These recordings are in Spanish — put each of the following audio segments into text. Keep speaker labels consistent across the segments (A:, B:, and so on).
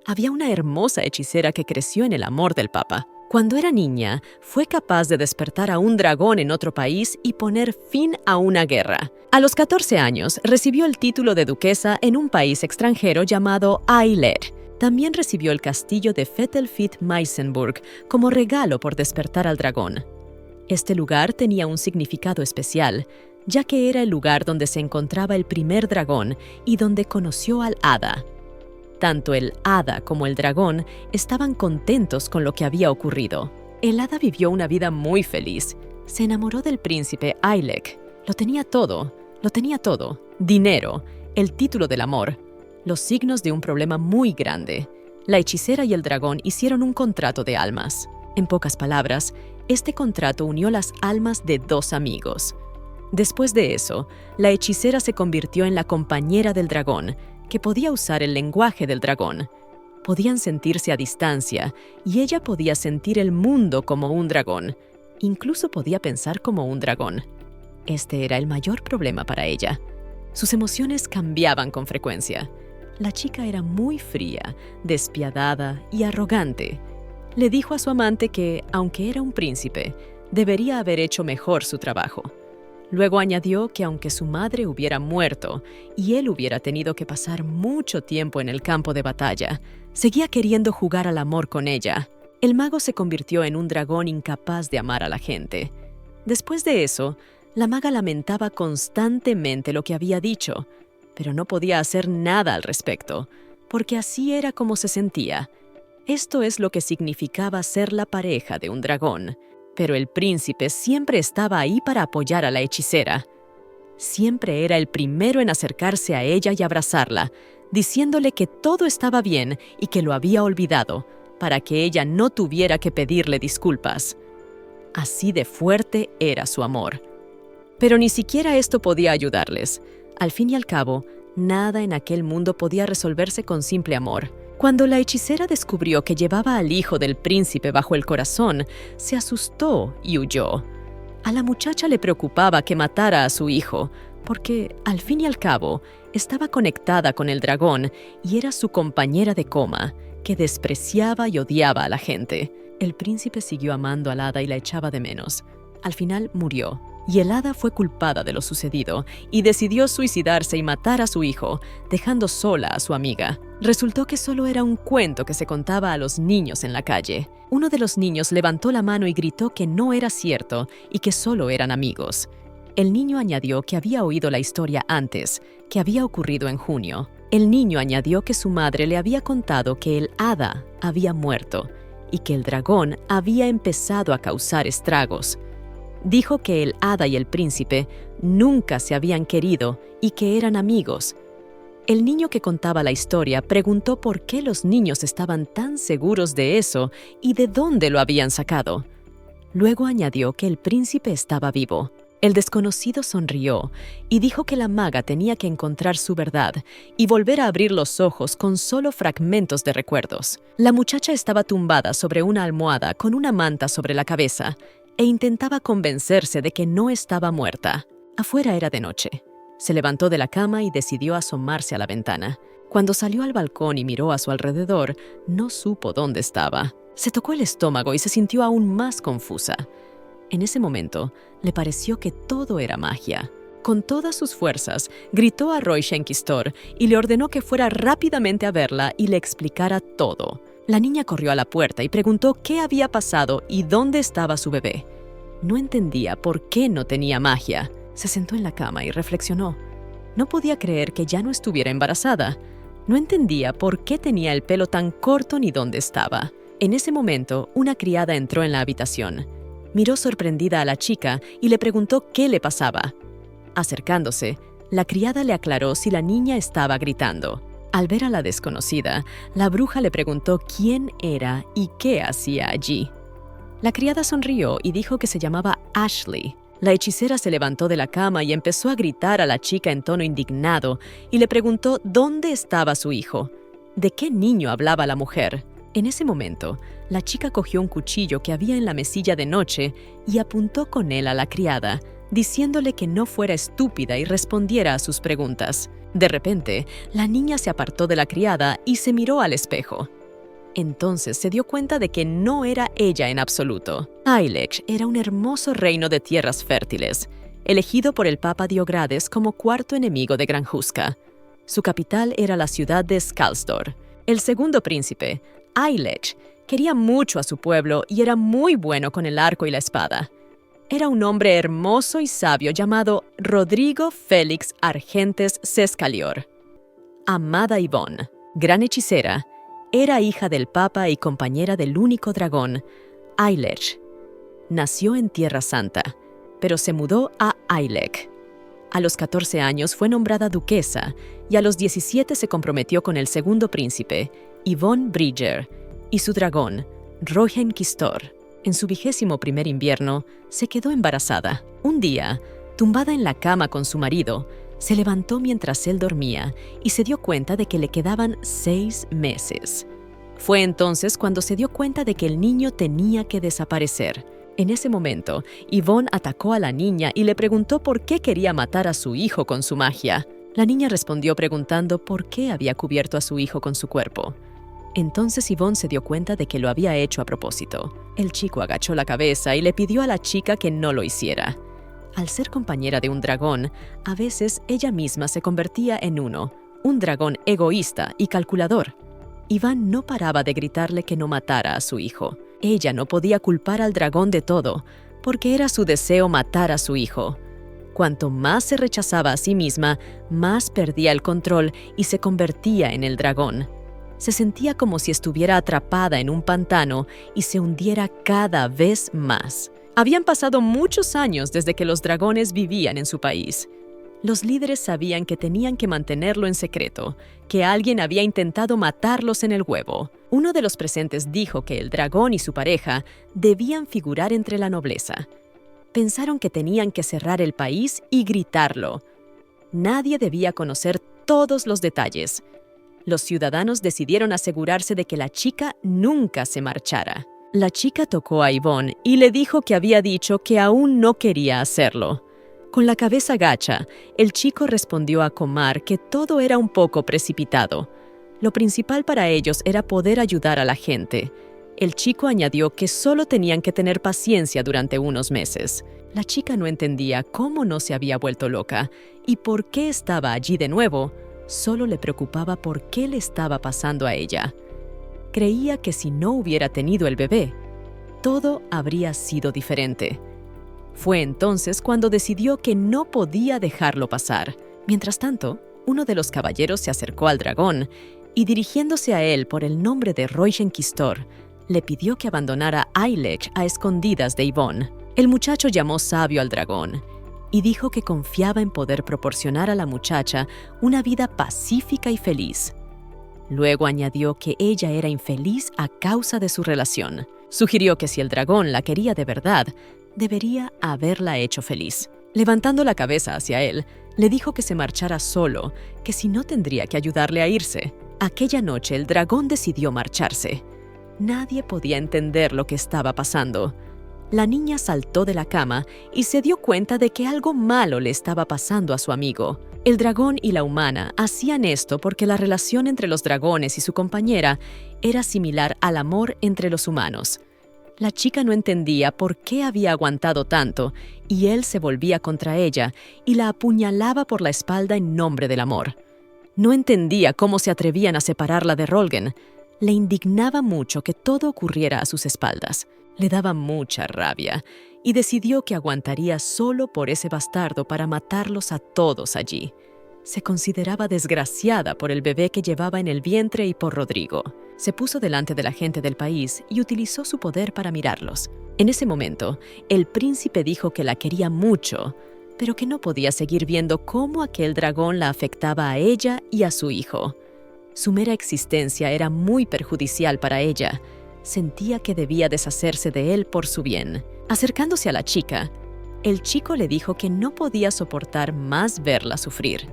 A: Había una hermosa hechicera que creció en el amor del Papa. Cuando era niña, fue capaz de despertar a un dragón en otro país y poner fin a una guerra. A los 14 años, recibió el título de duquesa en un país extranjero llamado Ailert. También recibió el castillo de Vettelfitt-Meisenburg como regalo por despertar al dragón. Este lugar tenía un significado especial, ya que era el lugar donde se encontraba el primer dragón y donde conoció al hada. Tanto el hada como el dragón estaban contentos con lo que había ocurrido. El hada vivió una vida muy feliz. Se enamoró del príncipe Ailek. Lo tenía todo. Dinero, el título del amor, los signos de un problema muy grande. La hechicera y el dragón hicieron un contrato de almas. En pocas palabras, este contrato unió las almas de dos amigos. Después de eso, la hechicera se convirtió en la compañera del dragón, que podía usar el lenguaje del dragón. Podían sentirse a distancia y ella podía sentir el mundo como un dragón. Incluso podía pensar como un dragón. Este era el mayor problema para ella. Sus emociones cambiaban con frecuencia. La chica era muy fría, despiadada y arrogante. Le dijo a su amante que, aunque era un príncipe, debería haber hecho mejor su trabajo. Luego añadió que aunque su madre hubiera muerto y él hubiera tenido que pasar mucho tiempo en el campo de batalla, seguía queriendo jugar al amor con ella. El mago se convirtió en un dragón incapaz de amar a la gente. Después de eso, la maga lamentaba constantemente lo que había dicho, pero no podía hacer nada al respecto, porque así era como se sentía. Esto es lo que significaba ser la pareja de un dragón. Pero el príncipe siempre estaba ahí para apoyar a la hechicera. Siempre era el primero en acercarse a ella y abrazarla, diciéndole que todo estaba bien y que lo había olvidado, para que ella no tuviera que pedirle disculpas. Así de fuerte era su amor. Pero ni siquiera esto podía ayudarles. Al fin y al cabo, nada en aquel mundo podía resolverse con simple amor. Cuando la hechicera descubrió que llevaba al hijo del príncipe bajo el corazón, se asustó y huyó. A la muchacha le preocupaba que matara a su hijo, porque, al fin y al cabo, estaba conectada con el dragón y era su compañera de cama, que despreciaba y odiaba a la gente. El príncipe siguió amando al hada y la echaba de menos. Al final murió. Y el hada fue culpada de lo sucedido y decidió suicidarse y matar a su hijo, dejando sola a su amiga. Resultó que solo era un cuento que se contaba a los niños en la calle. Uno de los niños levantó la mano y gritó que no era cierto y que solo eran amigos. El niño añadió que había oído la historia antes, que había ocurrido en junio. El niño añadió que su madre le había contado que el hada había muerto y que el dragón había empezado a causar estragos. Dijo que el hada y el príncipe nunca se habían querido y que eran amigos. El niño que contaba la historia preguntó por qué los niños estaban tan seguros de eso y de dónde lo habían sacado. Luego añadió que el príncipe estaba vivo. El desconocido sonrió y dijo que la maga tenía que encontrar su verdad y volver a abrir los ojos con solo fragmentos de recuerdos. La muchacha estaba tumbada sobre una almohada con una manta sobre la cabeza e intentaba convencerse de que no estaba muerta. Afuera era de noche. Se levantó de la cama y decidió asomarse a la ventana. Cuando salió al balcón y miró a su alrededor, no supo dónde estaba. Se tocó el estómago y se sintió aún más confusa. En ese momento, le pareció que todo era magia. Con todas sus fuerzas, gritó a Roy Schenkistor y le ordenó que fuera rápidamente a verla y le explicara todo. La niña corrió a la puerta y preguntó qué había pasado y dónde estaba su bebé. No entendía por qué no tenía magia. Se sentó en la cama y reflexionó. No podía creer que ya no estuviera embarazada. No entendía por qué tenía el pelo tan corto ni dónde estaba. En ese momento, una criada entró en la habitación. Miró sorprendida a la chica y le preguntó qué le pasaba. Acercándose, la criada le aclaró si la niña estaba gritando. Al ver a la desconocida, la bruja le preguntó quién era y qué hacía allí. La criada sonrió y dijo que se llamaba Ashley. La hechicera se levantó de la cama y empezó a gritar a la chica en tono indignado y le preguntó dónde estaba su hijo. ¿De qué niño hablaba la mujer? En ese momento, la chica cogió un cuchillo que había en la mesilla de noche y apuntó con él a la criada, diciéndole que no fuera estúpida y respondiera a sus preguntas. De repente, la niña se apartó de la criada y se miró al espejo. Entonces se dio cuenta de que no era ella en absoluto. Ailech era un hermoso reino de tierras fértiles, elegido por el Papa Diogrades como cuarto enemigo de Granjuska. Su capital era la ciudad de Skalstor. El segundo príncipe, Ailech, quería mucho a su pueblo y era muy bueno con el arco y la espada. Era un hombre hermoso y sabio llamado Rodrigo Félix Argentes Sescalior. Amada Yvonne, gran hechicera, era hija del Papa y compañera del único dragón, Ailech. Nació en Tierra Santa, pero se mudó a Ailech. A los 14 años fue nombrada duquesa y a los 17 se comprometió con el segundo príncipe, Yvonne Bridger, y su dragón, Rogen Kistor. En su 21º invierno, se quedó embarazada. Un día, tumbada en la cama con su marido, se levantó mientras él dormía y se dio cuenta de que le quedaban 6 meses. Fue entonces cuando se dio cuenta de que el niño tenía que desaparecer. En ese momento, Yvonne atacó a la niña y le preguntó por qué quería matar a su hijo con su magia. La niña respondió preguntando por qué había cubierto a su hijo con su cuerpo. Entonces Yvonne se dio cuenta de que lo había hecho a propósito. El chico agachó la cabeza y le pidió a la chica que no lo hiciera. Al ser compañera de un dragón, a veces ella misma se convertía en uno, un dragón egoísta y calculador. Yvonne no paraba de gritarle que no matara a su hijo. Ella no podía culpar al dragón de todo, porque era su deseo matar a su hijo. Cuanto más se rechazaba a sí misma, más perdía el control y se convertía en el dragón. Se sentía como si estuviera atrapada en un pantano y se hundiera cada vez más. Habían pasado muchos años desde que los dragones vivían en su país. Los líderes sabían que tenían que mantenerlo en secreto, que alguien había intentado matarlos en el huevo. Uno de los presentes dijo que el dragón y su pareja debían figurar entre la nobleza. Pensaron que tenían que cerrar el país y gritarlo. Nadie debía conocer todos los detalles. Los ciudadanos decidieron asegurarse de que la chica nunca se marchara. La chica tocó a Yvonne y le dijo que había dicho que aún no quería hacerlo. Con la cabeza gacha, el chico respondió a Comar que todo era un poco precipitado. Lo principal para ellos era poder ayudar a la gente. El chico añadió que solo tenían que tener paciencia durante unos meses. La chica no entendía cómo no se había vuelto loca y por qué estaba allí de nuevo. Solo le preocupaba por qué le estaba pasando a ella. Creía que si no hubiera tenido el bebé, todo habría sido diferente. Fue entonces cuando decidió que no podía dejarlo pasar. Mientras tanto, uno de los caballeros se acercó al dragón y, dirigiéndose a él por el nombre de Rogen Kistor, le pidió que abandonara Ailech a escondidas de Yvonne. El muchacho llamó sabio al dragón y dijo que confiaba en poder proporcionar a la muchacha una vida pacífica y feliz. Luego añadió que ella era infeliz a causa de su relación. Sugirió que si el dragón la quería de verdad, debería haberla hecho feliz. Levantando la cabeza hacia él, le dijo que se marchara solo, que si no tendría que ayudarle a irse. Aquella noche el dragón decidió marcharse. Nadie podía entender lo que estaba pasando. La niña saltó de la cama y se dio cuenta de que algo malo le estaba pasando a su amigo. El dragón y la humana hacían esto porque la relación entre los dragones y su compañera era similar al amor entre los humanos. La chica no entendía por qué había aguantado tanto y él se volvía contra ella y la apuñalaba por la espalda en nombre del amor. No entendía cómo se atrevían a separarla de Rolgen. Le indignaba mucho que todo ocurriera a sus espaldas. Le daba mucha rabia y decidió que aguantaría solo por ese bastardo para matarlos a todos allí. Se consideraba desgraciada por el bebé que llevaba en el vientre y por Rodrigo. Se puso delante de la gente del país y utilizó su poder para mirarlos. En ese momento, el príncipe dijo que la quería mucho, pero que no podía seguir viendo cómo aquel dragón la afectaba a ella y a su hijo. Su mera existencia era muy perjudicial para ella. Sentía que debía deshacerse de él por su bien. Acercándose a la chica, el chico le dijo que no podía soportar más verla sufrir.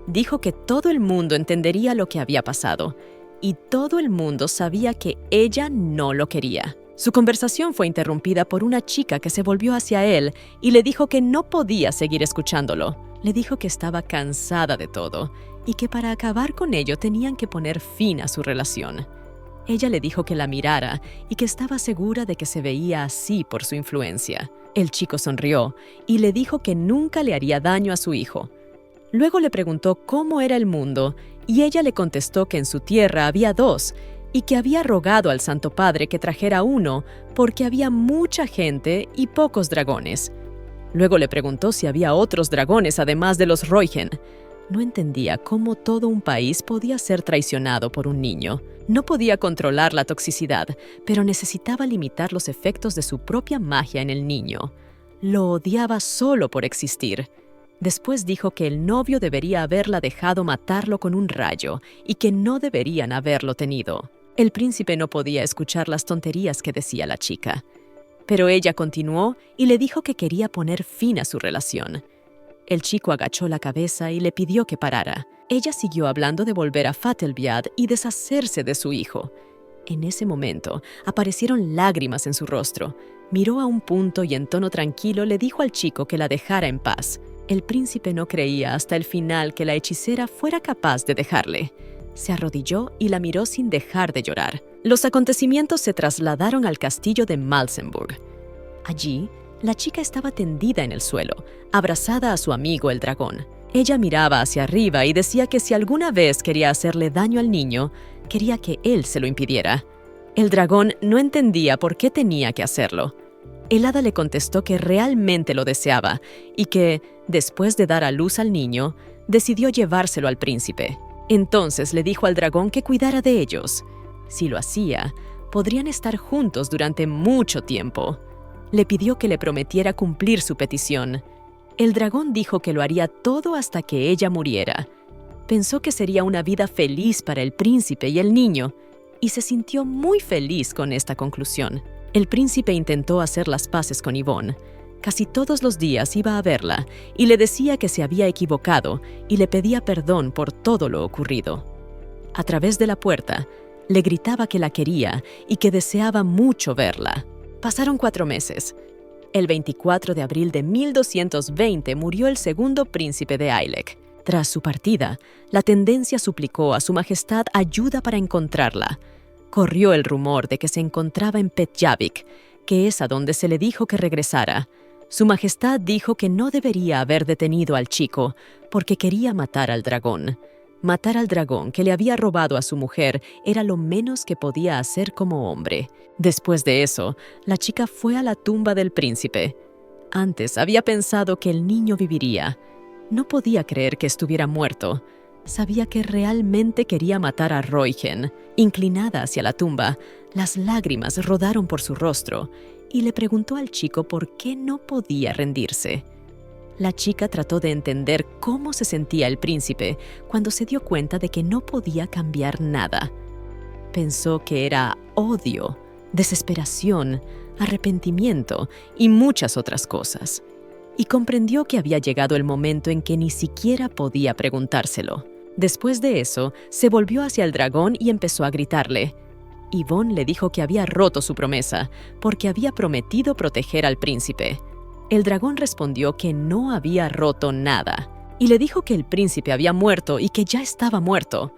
A: Dijo que todo el mundo entendería lo que había pasado, y todo el mundo sabía que ella no lo quería. Su conversación fue interrumpida por una chica que se volvió hacia él y le dijo que no podía seguir escuchándolo. Le dijo que estaba cansada de todo y que para acabar con ello tenían que poner fin a su relación. Ella le dijo que la mirara y que estaba segura de que se veía así por su influencia. El chico sonrió y le dijo que nunca le haría daño a su hijo. Luego le preguntó cómo era el mundo y ella le contestó que en su tierra había dos y que había rogado al Santo Padre que trajera uno porque había mucha gente y pocos dragones. Luego le preguntó si había otros dragones además de los Roigen. No entendía cómo todo un país podía ser traicionado por un niño. No podía controlar la toxicidad, pero necesitaba limitar los efectos de su propia magia en el niño. Lo odiaba solo por existir. Después dijo que el novio debería haberla dejado matarlo con un rayo y que no deberían haberlo tenido. El príncipe no podía escuchar las tonterías que decía la chica. Pero ella continuó y le dijo que quería poner fin a su relación. El chico agachó la cabeza y le pidió que parara. Ella siguió hablando de volver a Fatelbiad y deshacerse de su hijo. En ese momento, aparecieron lágrimas en su rostro. Miró a un punto y en tono tranquilo le dijo al chico que la dejara en paz. El príncipe no creía hasta el final que la hechicera fuera capaz de dejarle. Se arrodilló y la miró sin dejar de llorar. Los acontecimientos se trasladaron al castillo de Malsenburg. Allí, la chica estaba tendida en el suelo, abrazada a su amigo el dragón. Ella miraba hacia arriba y decía que si alguna vez quería hacerle daño al niño, quería que él se lo impidiera. El dragón no entendía por qué tenía que hacerlo. El hada le contestó que realmente lo deseaba y que, después de dar a luz al niño, decidió llevárselo al príncipe. Entonces le dijo al dragón que cuidara de ellos. Si lo hacía, podrían estar juntos durante mucho tiempo. Le pidió que le prometiera cumplir su petición. El dragón dijo que lo haría todo hasta que ella muriera. Pensó que sería una vida feliz para el príncipe y el niño, y se sintió muy feliz con esta conclusión. El príncipe intentó hacer las paces con Yvonne. Casi todos los días iba a verla y le decía que se había equivocado y le pedía perdón por todo lo ocurrido. A través de la puerta, le gritaba que la quería y que deseaba mucho verla. Pasaron 4 meses. El 24 de abril de 1220 murió el segundo príncipe de Ailek. Tras su partida, la tendencia suplicó a su majestad ayuda para encontrarla. Corrió el rumor de que se encontraba en Petjavik, que es a donde se le dijo que regresara. Su majestad dijo que no debería haber detenido al chico porque quería matar al dragón. Matar al dragón que le había robado a su mujer era lo menos que podía hacer como hombre. Después de eso, la chica fue a la tumba del príncipe. Antes había pensado que el niño viviría. No podía creer que estuviera muerto. Sabía que realmente quería matar a Roigen. Inclinada hacia la tumba, las lágrimas rodaron por su rostro y le preguntó al chico por qué no podía rendirse. La chica trató de entender cómo se sentía el príncipe cuando se dio cuenta de que no podía cambiar nada. Pensó que era odio, desesperación, arrepentimiento y muchas otras cosas. Y comprendió que había llegado el momento en que ni siquiera podía preguntárselo. Después de eso, se volvió hacia el dragón y empezó a gritarle. Yvonne le dijo que había roto su promesa porque había prometido proteger al príncipe. El dragón respondió que no había roto nada y le dijo que el príncipe había muerto y que ya estaba muerto.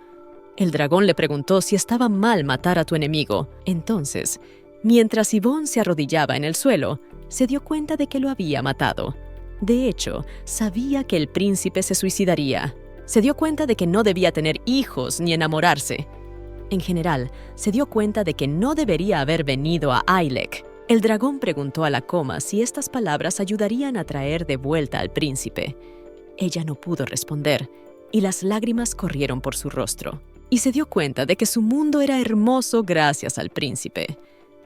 A: El dragón le preguntó si estaba mal matar a tu enemigo. Entonces, mientras Yvonne se arrodillaba en el suelo, se dio cuenta de que lo había matado. De hecho, sabía que el príncipe se suicidaría. Se dio cuenta de que no debía tener hijos ni enamorarse. En general, se dio cuenta de que no debería haber venido a Ailek. El dragón preguntó a la coma si estas palabras ayudarían a traer de vuelta al príncipe. Ella no pudo responder, y las lágrimas corrieron por su rostro. Y se dio cuenta de que su mundo era hermoso gracias al príncipe.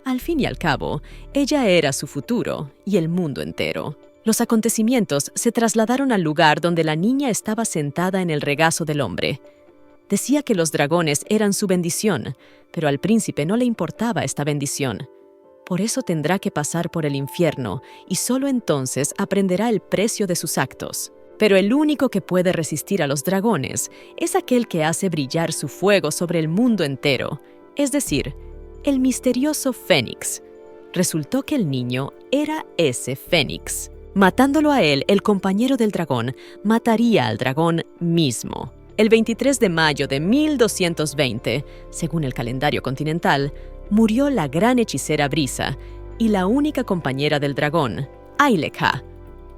A: Al fin y al cabo, ella era su futuro y el mundo entero. Los acontecimientos se trasladaron al lugar donde la niña estaba sentada en el regazo del hombre. Decía que los dragones eran su bendición, pero al príncipe no le importaba esta bendición. Por eso tendrá que pasar por el infierno y solo entonces aprenderá el precio de sus actos. Pero el único que puede resistir a los dragones es aquel que hace brillar su fuego sobre el mundo entero, es decir, el misterioso Fénix. Resultó que el niño era ese Fénix. Matándolo a él, el compañero del dragón mataría al dragón mismo. El 23 de mayo de 1220, según el calendario continental, murió la gran hechicera Brisa y la única compañera del dragón, Ailekha.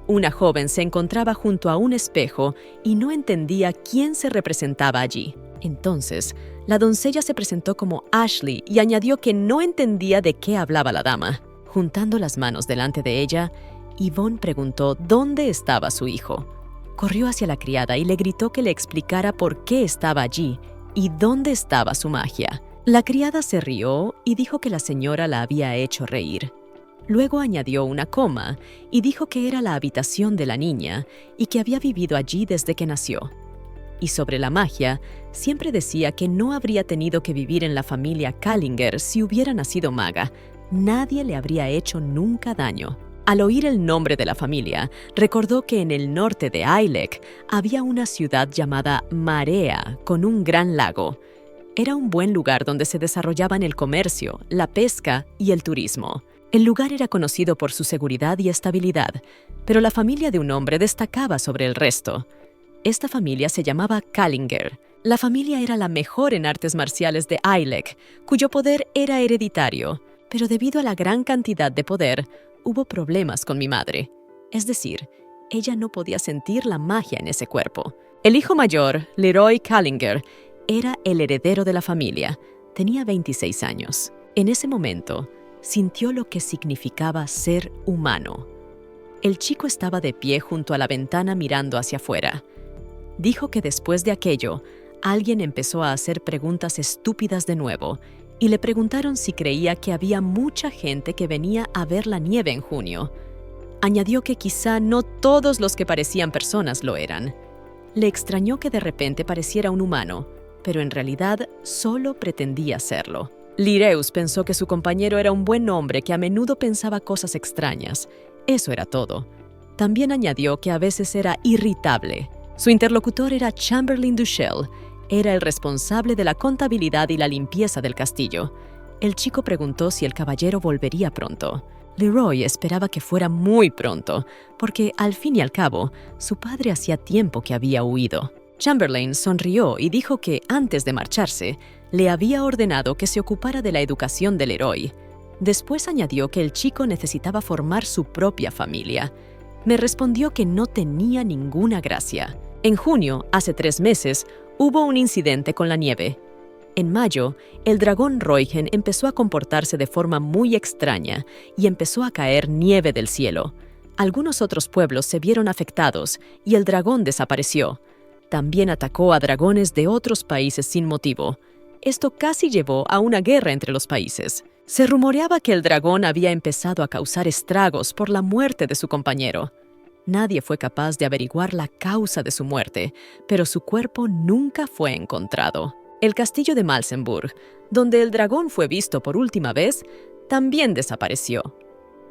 A: Una joven se encontraba junto a un espejo y no entendía quién se representaba allí. Entonces, la doncella se presentó como Ashley y añadió que no entendía de qué hablaba la dama. Juntando las manos delante de ella, Yvonne preguntó dónde estaba su hijo. Corrió hacia la criada y le gritó que le explicara por qué estaba allí y dónde estaba su magia. La criada se rió y dijo que la señora la había hecho reír. Luego añadió una coma y dijo que era la habitación de la niña y que había vivido allí desde que nació. Y sobre la magia, siempre decía que no habría tenido que vivir en la familia Callinger si hubiera nacido maga. Nadie le habría hecho nunca daño. Al oír el nombre de la familia, recordó que en el norte de Ailek había una ciudad llamada Marea, con un gran lago. Era un buen lugar donde se desarrollaban el comercio, la pesca y el turismo. El lugar era conocido por su seguridad y estabilidad, pero la familia de un hombre destacaba sobre el resto. Esta familia se llamaba Callinger. La familia era la mejor en artes marciales de Ailek, cuyo poder era hereditario, pero debido a la gran cantidad de poder, hubo problemas con mi madre. Es decir, ella no podía sentir la magia en ese cuerpo. El hijo mayor, Leroy Callinger, era el heredero de la familia. Tenía 26 años. En ese momento, sintió lo que significaba ser humano. El chico estaba de pie junto a la ventana mirando hacia afuera. Dijo que después de aquello, alguien empezó a hacer preguntas estúpidas de nuevo y le preguntaron si creía que había mucha gente que venía a ver la nieve en junio. Añadió que quizá no todos los que parecían personas lo eran. Le extrañó que de repente pareciera un humano, pero en realidad solo pretendía serlo. Lireus pensó que su compañero era un buen hombre que a menudo pensaba cosas extrañas. Eso era todo. También añadió que a veces era irritable. Su interlocutor era Chamberlain Duchel. Era el responsable de la contabilidad y la limpieza del castillo. El chico preguntó si el caballero volvería pronto. Leroy esperaba que fuera muy pronto, porque al fin y al cabo, su padre hacía tiempo que había huido. Chamberlain sonrió y dijo que, antes de marcharse, le había ordenado que se ocupara de la educación del Leroy. Después añadió que el chico necesitaba formar su propia familia. Me respondió que no tenía ninguna gracia. En junio, hace 3 meses, hubo un incidente con la nieve. En mayo, el dragón Roigen empezó a comportarse de forma muy extraña y empezó a caer nieve del cielo. Algunos otros pueblos se vieron afectados y el dragón desapareció. También atacó a dragones de otros países sin motivo. Esto casi llevó a una guerra entre los países. Se rumoreaba que el dragón había empezado a causar estragos por la muerte de su compañero. Nadie fue capaz de averiguar la causa de su muerte, pero su cuerpo nunca fue encontrado. El castillo de Malsenburg, donde el dragón fue visto por última vez, también desapareció.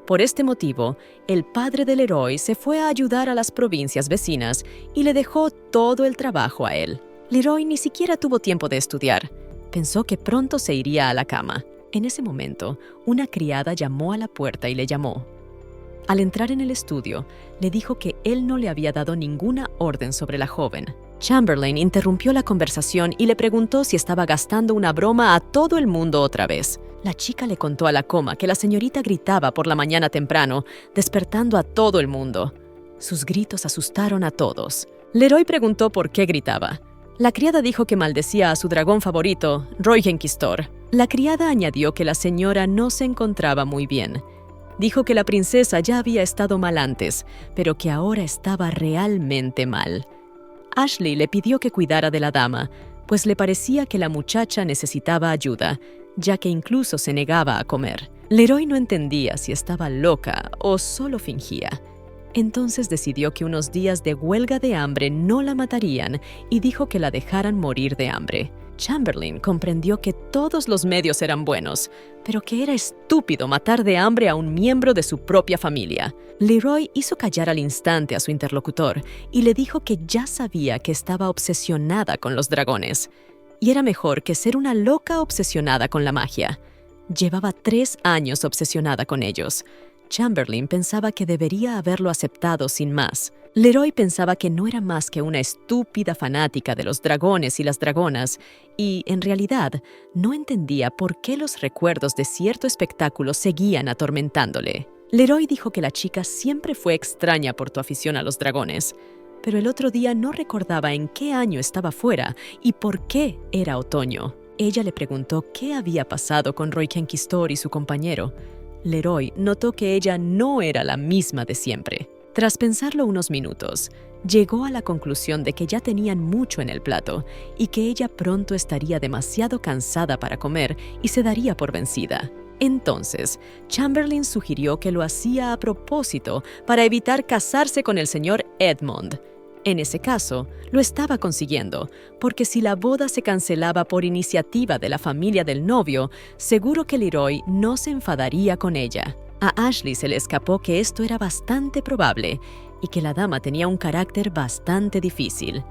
A: Por este motivo, el padre del héroe se fue a ayudar a las provincias vecinas y le dejó todo el trabajo a él. Leroy ni siquiera tuvo tiempo de estudiar. Pensó que pronto se iría a la cama. En ese momento, una criada llamó a la puerta y le llamó. Al entrar en el estudio, le dijo que él no le había dado ninguna orden sobre la joven. Chamberlain interrumpió la conversación y le preguntó si estaba gastando una broma a todo el mundo otra vez. La chica le contó a la coma que la señorita gritaba por la mañana temprano, despertando a todo el mundo. Sus gritos asustaron a todos. Leroy preguntó por qué gritaba. La criada dijo que maldecía a su dragón favorito, Roigenkistor. La criada añadió que la señora no se encontraba muy bien. Dijo que la princesa ya había estado mal antes, pero que ahora estaba realmente mal. Ashley le pidió que cuidara de la dama, pues le parecía que la muchacha necesitaba ayuda, ya que incluso se negaba a comer. Leroy no entendía si estaba loca o solo fingía. Entonces decidió que unos días de huelga de hambre no la matarían y dijo que la dejaran morir de hambre. Chamberlain comprendió que todos los medios eran buenos, pero que era estúpido matar de hambre a un miembro de su propia familia. Leroy hizo callar al instante a su interlocutor y le dijo que ya sabía que estaba obsesionada con los dragones. Y era mejor que ser una loca obsesionada con la magia. Llevaba 3 años obsesionada con ellos. Chamberlain pensaba que debería haberlo aceptado sin más. Leroy pensaba que no era más que una estúpida fanática de los dragones y las dragonas y, en realidad, no entendía por qué los recuerdos de cierto espectáculo seguían atormentándole. Leroy dijo que la chica siempre fue extraña por tu afición a los dragones, pero el otro día no recordaba en qué año estaba fuera y por qué era otoño. Ella le preguntó qué había pasado con Roy Kenkistor y su compañero. Leroy notó que ella no era la misma de siempre. Tras pensarlo unos minutos, llegó a la conclusión de que ya tenían mucho en el plato y que ella pronto estaría demasiado cansada para comer y se daría por vencida. Entonces, Chamberlain sugirió que lo hacía a propósito para evitar casarse con el señor Edmond. En ese caso, lo estaba consiguiendo, porque si la boda se cancelaba por iniciativa de la familia del novio, seguro que Leroy no se enfadaría con ella. A Ashley se le escapó que esto era bastante probable y que la dama tenía un carácter bastante difícil.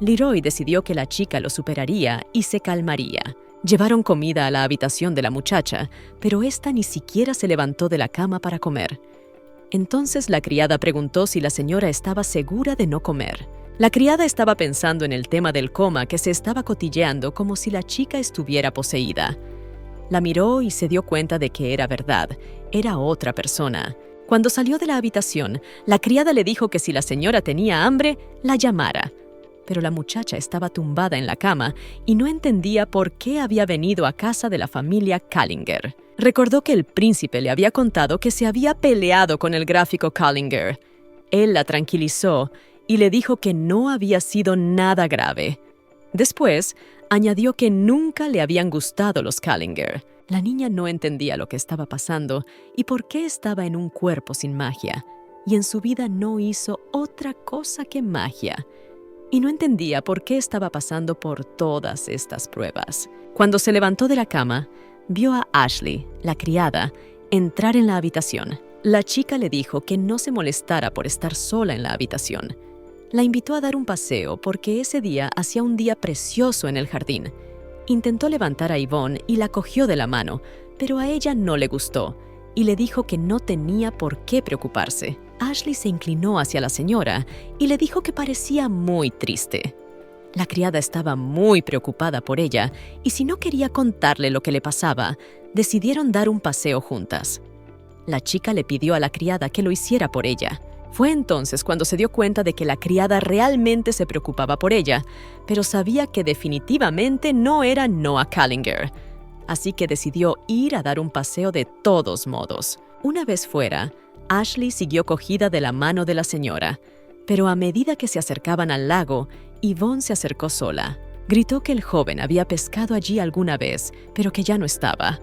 A: Leroy decidió que la chica lo superaría y se calmaría. Llevaron comida a la habitación de la muchacha, pero ésta ni siquiera se levantó de la cama para comer. Entonces la criada preguntó si la señora estaba segura de no comer. La criada estaba pensando en el tema del coma que se estaba cotilleando como si la chica estuviera poseída. La miró y se dio cuenta de que era verdad, era otra persona. Cuando salió de la habitación, la criada le dijo que si la señora tenía hambre, la llamara. Pero la muchacha estaba tumbada en la cama y no entendía por qué había venido a casa de la familia Callinger. Recordó que el príncipe le había contado que se había peleado con el gráfico Callinger. Él la tranquilizó y le dijo que no había sido nada grave. Después, añadió que nunca le habían gustado los Callinger. La niña no entendía lo que estaba pasando y por qué estaba en un cuerpo sin magia, y en su vida no hizo otra cosa que magia. Y no entendía por qué estaba pasando por todas estas pruebas. Cuando se levantó de la cama, vio a Ashley, la criada, entrar en la habitación. La chica le dijo que no se molestara por estar sola en la habitación. La invitó a dar un paseo porque ese día hacía un día precioso en el jardín. Intentó levantar a Yvonne y la cogió de la mano, pero a ella no le gustó y le dijo que no tenía por qué preocuparse. Ashley se inclinó hacia la señora y le dijo que parecía muy triste. La criada estaba muy preocupada por ella y si no quería contarle lo que le pasaba, decidieron dar un paseo juntas. La chica le pidió a la criada que lo hiciera por ella. Fue entonces cuando se dio cuenta de que la criada realmente se preocupaba por ella, pero sabía que definitivamente no era Noah Callinger. Así que decidió ir a dar un paseo de todos modos. Una vez fuera, Ashley siguió cogida de la mano de la señora, pero a medida que se acercaban al lago, Yvonne se acercó sola. Gritó que el joven había pescado allí alguna vez, pero que ya no estaba.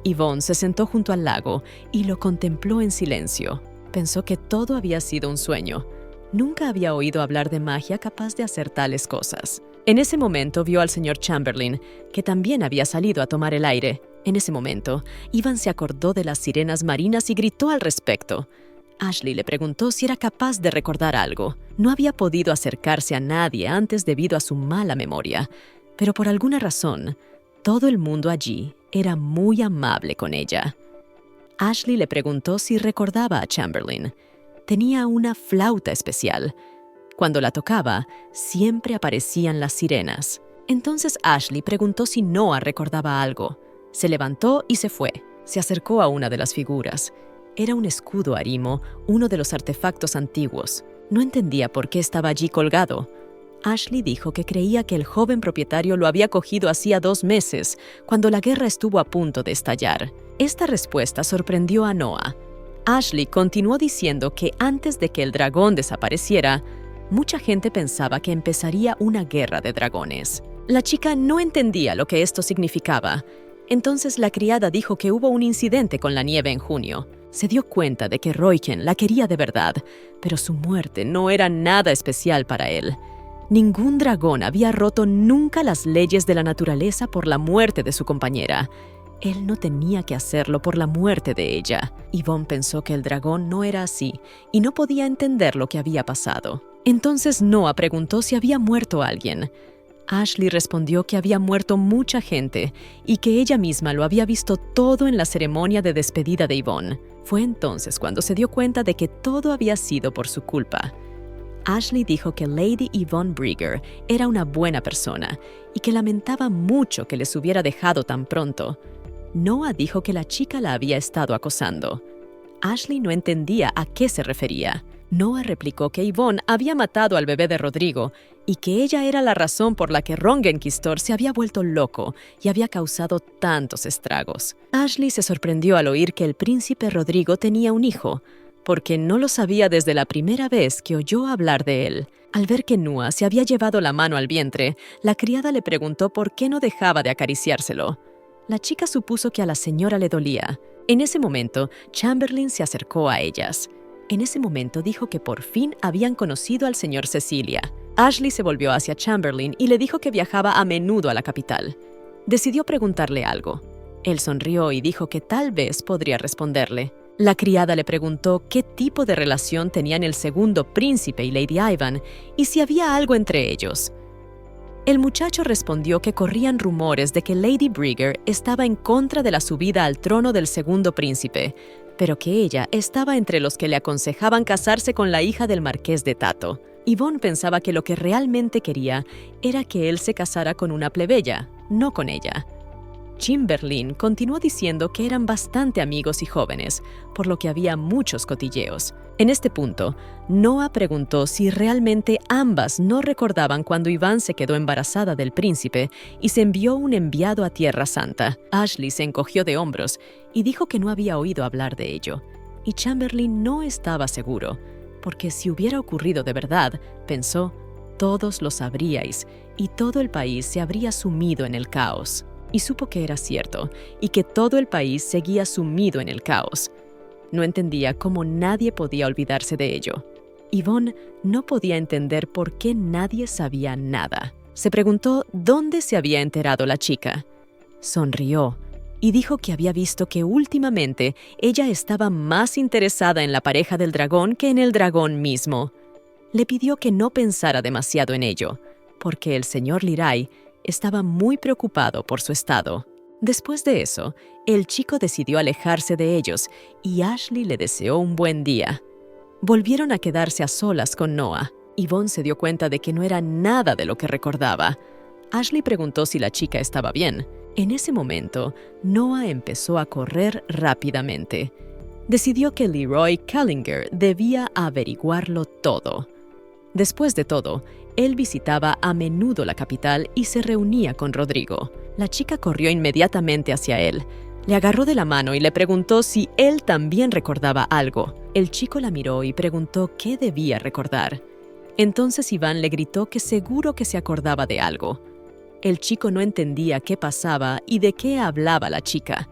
A: Yvonne se sentó junto al lago y lo contempló en silencio. Pensó que todo había sido un sueño. Nunca había oído hablar de magia capaz de hacer tales cosas. En ese momento vio al señor Chamberlain, que también había salido a tomar el aire. En ese momento, Ivan se acordó de las sirenas marinas y gritó al respecto. Ashley le preguntó si era capaz de recordar algo. No había podido acercarse a nadie antes debido a su mala memoria, pero por alguna razón, todo el mundo allí era muy amable con ella. Ashley le preguntó si recordaba a Chamberlain. Tenía una flauta especial. Cuando la tocaba, siempre aparecían las sirenas. Entonces Ashley preguntó si Noah recordaba algo. Se levantó y se fue. Se acercó a una de las figuras. Era un escudo arimo, uno de los artefactos antiguos. No entendía por qué estaba allí colgado. Ashley dijo que creía que el joven propietario lo había cogido hacía 2 meses, cuando la guerra estuvo a punto de estallar. Esta respuesta sorprendió a Noah. Ashley continuó diciendo que antes de que el dragón desapareciera, mucha gente pensaba que empezaría una guerra de dragones. La chica no entendía lo que esto significaba. Entonces la criada dijo que hubo un incidente con la nieve en junio. Se dio cuenta de que Royken la quería de verdad, pero su muerte no era nada especial para él. Ningún dragón había roto nunca las leyes de la naturaleza por la muerte de su compañera. Él no tenía que hacerlo por la muerte de ella. Yvonne pensó que el dragón no era así y no podía entender lo que había pasado. Entonces Noah preguntó si había muerto alguien. Ashley respondió que había muerto mucha gente y que ella misma lo había visto todo en la ceremonia de despedida de Yvonne. Fue entonces cuando se dio cuenta de que todo había sido por su culpa. Ashley dijo que Lady Yvonne Brigger era una buena persona y que lamentaba mucho que les hubiera dejado tan pronto. Noah dijo que la chica la había estado acosando. Ashley no entendía a qué se refería. Noah replicó que Yvonne había matado al bebé de Rodrigo y que ella era la razón por la que Rongenkistor se había vuelto loco y había causado tantos estragos. Ashley se sorprendió al oír que el príncipe Rodrigo tenía un hijo, porque no lo sabía desde la primera vez que oyó hablar de él. Al ver que Noah se había llevado la mano al vientre, la criada le preguntó por qué no dejaba de acariciárselo. La chica supuso que a la señora le dolía. En ese momento, Chamberlain se acercó a ellas. En ese momento dijo que por fin habían conocido al señor Cecilia. Ashley se volvió hacia Chamberlain y le dijo que viajaba a menudo a la capital. Decidió preguntarle algo. Él sonrió y dijo que tal vez podría responderle. La criada le preguntó qué tipo de relación tenían el segundo príncipe y Lady Ivan y si había algo entre ellos. El muchacho respondió que corrían rumores de que Lady Brigger estaba en contra de la subida al trono del segundo príncipe, pero que ella estaba entre los que le aconsejaban casarse con la hija del marqués de Tato. Yvonne pensaba que lo que realmente quería era que él se casara con una plebeya, no con ella. Chamberlain continuó diciendo que eran bastante amigos y jóvenes, por lo que había muchos cotilleos. En este punto, Noah preguntó si realmente ambas no recordaban cuando Yvonne se quedó embarazada del príncipe y se envió un enviado a Tierra Santa. Ashley se encogió de hombros y dijo que no había oído hablar de ello. Y Chamberlain no estaba seguro, porque si hubiera ocurrido de verdad, pensó, todos lo sabríais y todo el país se habría sumido en el caos. Y supo que era cierto, y que todo el país seguía sumido en el caos. No entendía cómo nadie podía olvidarse de ello. Yvonne no podía entender por qué nadie sabía nada. Se preguntó dónde se había enterado la chica. Sonrió y dijo que había visto que últimamente ella estaba más interesada en la pareja del dragón que en el dragón mismo. Le pidió que no pensara demasiado en ello, porque el señor Lirai estaba muy preocupado por su estado. Después de eso, el chico decidió alejarse de ellos y Ashley le deseó un buen día. Volvieron a quedarse a solas con Noah. Yvonne se dio cuenta de que no era nada de lo que recordaba. Ashley preguntó si la chica estaba bien. En ese momento, Noah empezó a correr rápidamente. Decidió que Leroy Callinger debía averiguarlo todo. Después de todo, él visitaba a menudo la capital y se reunía con Rodrigo. La chica corrió inmediatamente hacia él. Le agarró de la mano y le preguntó si él también recordaba algo. El chico la miró y preguntó qué debía recordar. Entonces Iván le gritó que seguro que se acordaba de algo. El chico no entendía qué pasaba y de qué hablaba la chica.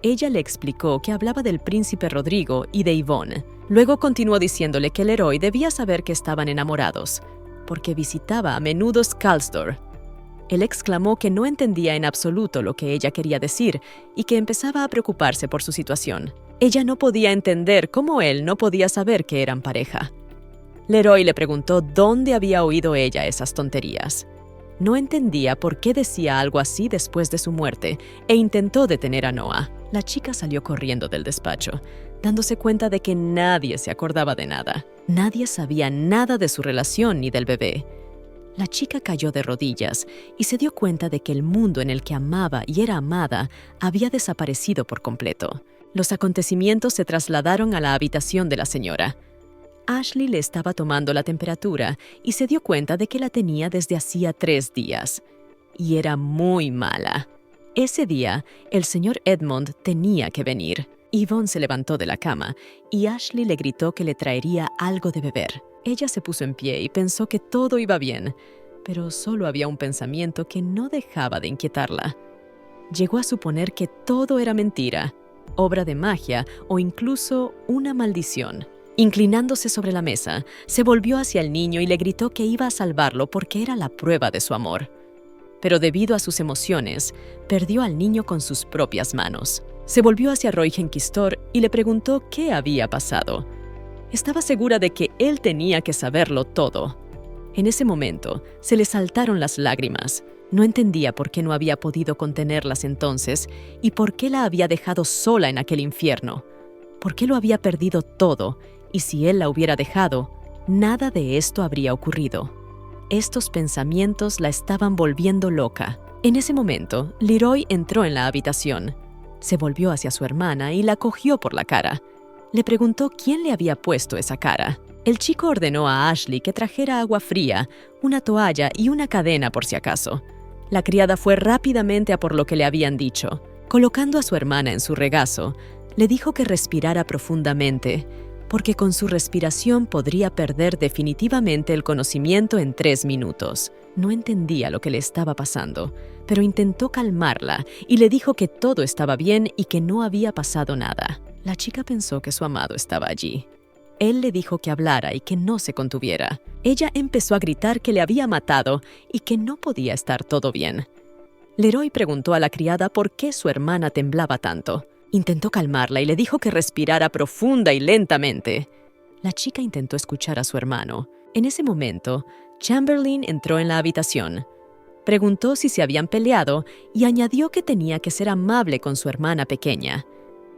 A: Ella le explicó que hablaba del príncipe Rodrigo y de Yvonne. Luego continuó diciéndole que Leroy debía saber que estaban enamorados, porque visitaba a menudo Skalsdor. Él exclamó que no entendía en absoluto lo que ella quería decir y que empezaba a preocuparse por su situación. Ella no podía entender cómo él no podía saber que eran pareja. Leroy le preguntó dónde había oído ella esas tonterías. No entendía por qué decía algo así después de su muerte e intentó detener a Noah. La chica salió corriendo del despacho, dándose cuenta de que nadie se acordaba de nada. Nadie sabía nada de su relación ni del bebé. La chica cayó de rodillas y se dio cuenta de que el mundo en el que amaba y era amada había desaparecido por completo. Los acontecimientos se trasladaron a la habitación de la señora. Ashley le estaba tomando la temperatura y se dio cuenta de que la tenía desde hacía 3 días. Y era muy mala. Ese día, el señor Edmond tenía que venir. Yvonne se levantó de la cama y Ashley le gritó que le traería algo de beber. Ella se puso en pie y pensó que todo iba bien, pero solo había un pensamiento que no dejaba de inquietarla. Llegó a suponer que todo era mentira, obra de magia o incluso una maldición. Inclinándose sobre la mesa, se volvió hacia el niño y le gritó que iba a salvarlo porque era la prueba de su amor. Pero debido a sus emociones, perdió al niño con sus propias manos. Se volvió hacia Rongenkistor y le preguntó qué había pasado. Estaba segura de que él tenía que saberlo todo. En ese momento, se le saltaron las lágrimas. No entendía por qué no había podido contenerlas entonces y por qué la había dejado sola en aquel infierno. ¿Por qué lo había perdido todo? Y si él la hubiera dejado, nada de esto habría ocurrido. Estos pensamientos la estaban volviendo loca. En ese momento, Leroy entró en la habitación. Se volvió hacia su hermana y la cogió por la cara. Le preguntó quién le había puesto esa cara. El chico ordenó a Ashley que trajera agua fría, una toalla y una cadena por si acaso. La criada fue rápidamente a por lo que le habían dicho. Colocando a su hermana en su regazo, le dijo que respirara profundamente, porque con su respiración podría perder definitivamente el conocimiento en 3 minutos. No entendía lo que le estaba pasando, pero intentó calmarla y le dijo que todo estaba bien y que no había pasado nada. La chica pensó que su amado estaba allí. Él le dijo que hablara y que no se contuviera. Ella empezó a gritar que le había matado y que no podía estar todo bien. Leroy preguntó a la criada por qué su hermana temblaba tanto. Intentó calmarla y le dijo que respirara profunda y lentamente. La chica intentó escuchar a su hermano. En ese momento, Chamberlain entró en la habitación. Preguntó si se habían peleado y añadió que tenía que ser amable con su hermana pequeña.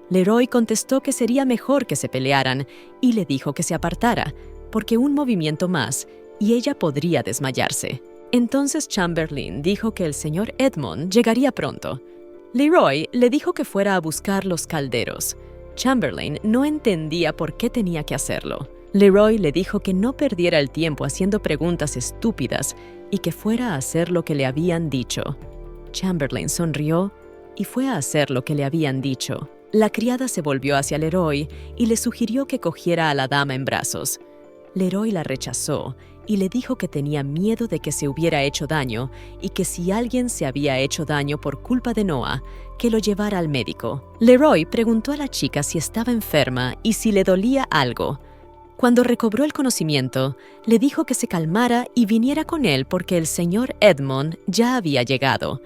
A: Leroy contestó que sería mejor que se pelearan y le dijo que se apartara, porque un movimiento más y ella podría desmayarse. Entonces Chamberlain dijo que el señor Edmond llegaría pronto. Leroy le dijo que fuera a buscar los calderos. Chamberlain no entendía por qué tenía que hacerlo. Leroy le dijo que no perdiera el tiempo haciendo preguntas estúpidas y que fuera a hacer lo que le habían dicho. Chamberlain sonrió y fue a hacer lo que le habían dicho. La criada se volvió hacia Leroy y le sugirió que cogiera a la dama en brazos. Leroy la rechazó y le dijo que tenía miedo de que se hubiera hecho daño y que si alguien se había hecho daño por culpa de Noah, que lo llevara al médico. Leroy preguntó a la chica si estaba enferma y si le dolía algo. Cuando recobró el conocimiento, le dijo que se calmara y viniera con él porque el señor Edmond ya había llegado.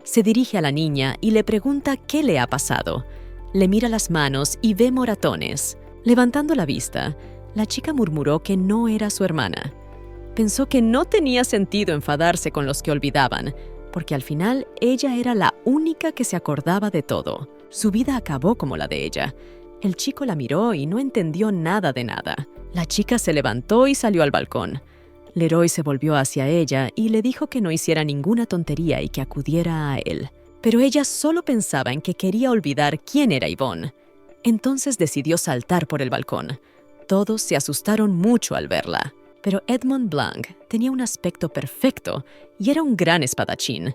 A: Se dirige a la niña y le pregunta qué le ha pasado. Le mira las manos y ve moratones. Levantando la vista, la chica murmuró que no era su hermana. Pensó que no tenía sentido enfadarse con los que olvidaban, porque al final ella era la única que se acordaba de todo. Su vida acabó como la de ella. El chico la miró y no entendió nada de nada. La chica se levantó y salió al balcón. Leroy se volvió hacia ella y le dijo que no hiciera ninguna tontería y que acudiera a él. Pero ella solo pensaba en que quería olvidar quién era Yvonne. Entonces decidió saltar por el balcón. Todos se asustaron mucho al verla. Pero Edmond Blanc tenía un aspecto perfecto y era un gran espadachín.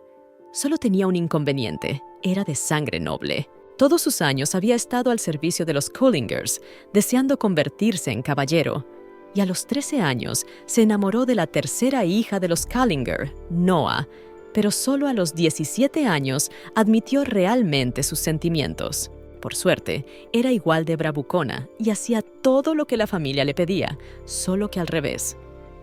A: Solo tenía un inconveniente: era de sangre noble. Todos sus años había estado al servicio de los Collingers, deseando convertirse en caballero. Y a los 13 años se enamoró de la tercera hija de los Collinger, Noah, pero solo a los 17 años admitió realmente sus sentimientos. Por suerte, era igual de bravucona y hacía todo lo que la familia le pedía, solo que al revés.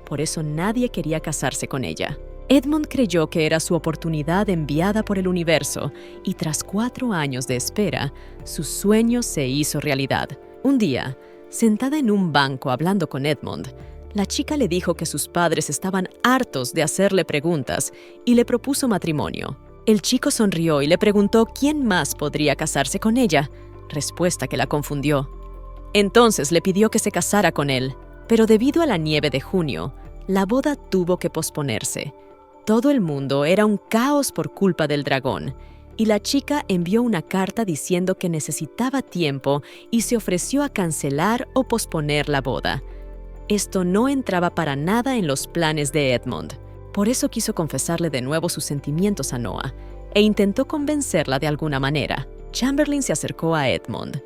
A: Por eso nadie quería casarse con ella. Edmond creyó que era su oportunidad enviada por el universo y tras 4 años de espera, su sueño se hizo realidad. Un día, sentada en un banco hablando con Edmond, la chica le dijo que sus padres estaban hartos de hacerle preguntas y le propuso matrimonio. El chico sonrió y le preguntó quién más podría casarse con ella, respuesta que la confundió. Entonces le pidió que se casara con él, pero debido a la nieve de junio, la boda tuvo que posponerse. Todo el mundo era un caos por culpa del dragón, y la chica envió una carta diciendo que necesitaba tiempo y se ofreció a cancelar o posponer la boda. Esto no entraba para nada en los planes de Edmond. Por eso quiso confesarle de nuevo sus sentimientos a Noah e intentó convencerla de alguna manera. Chamberlain se acercó a Edmond.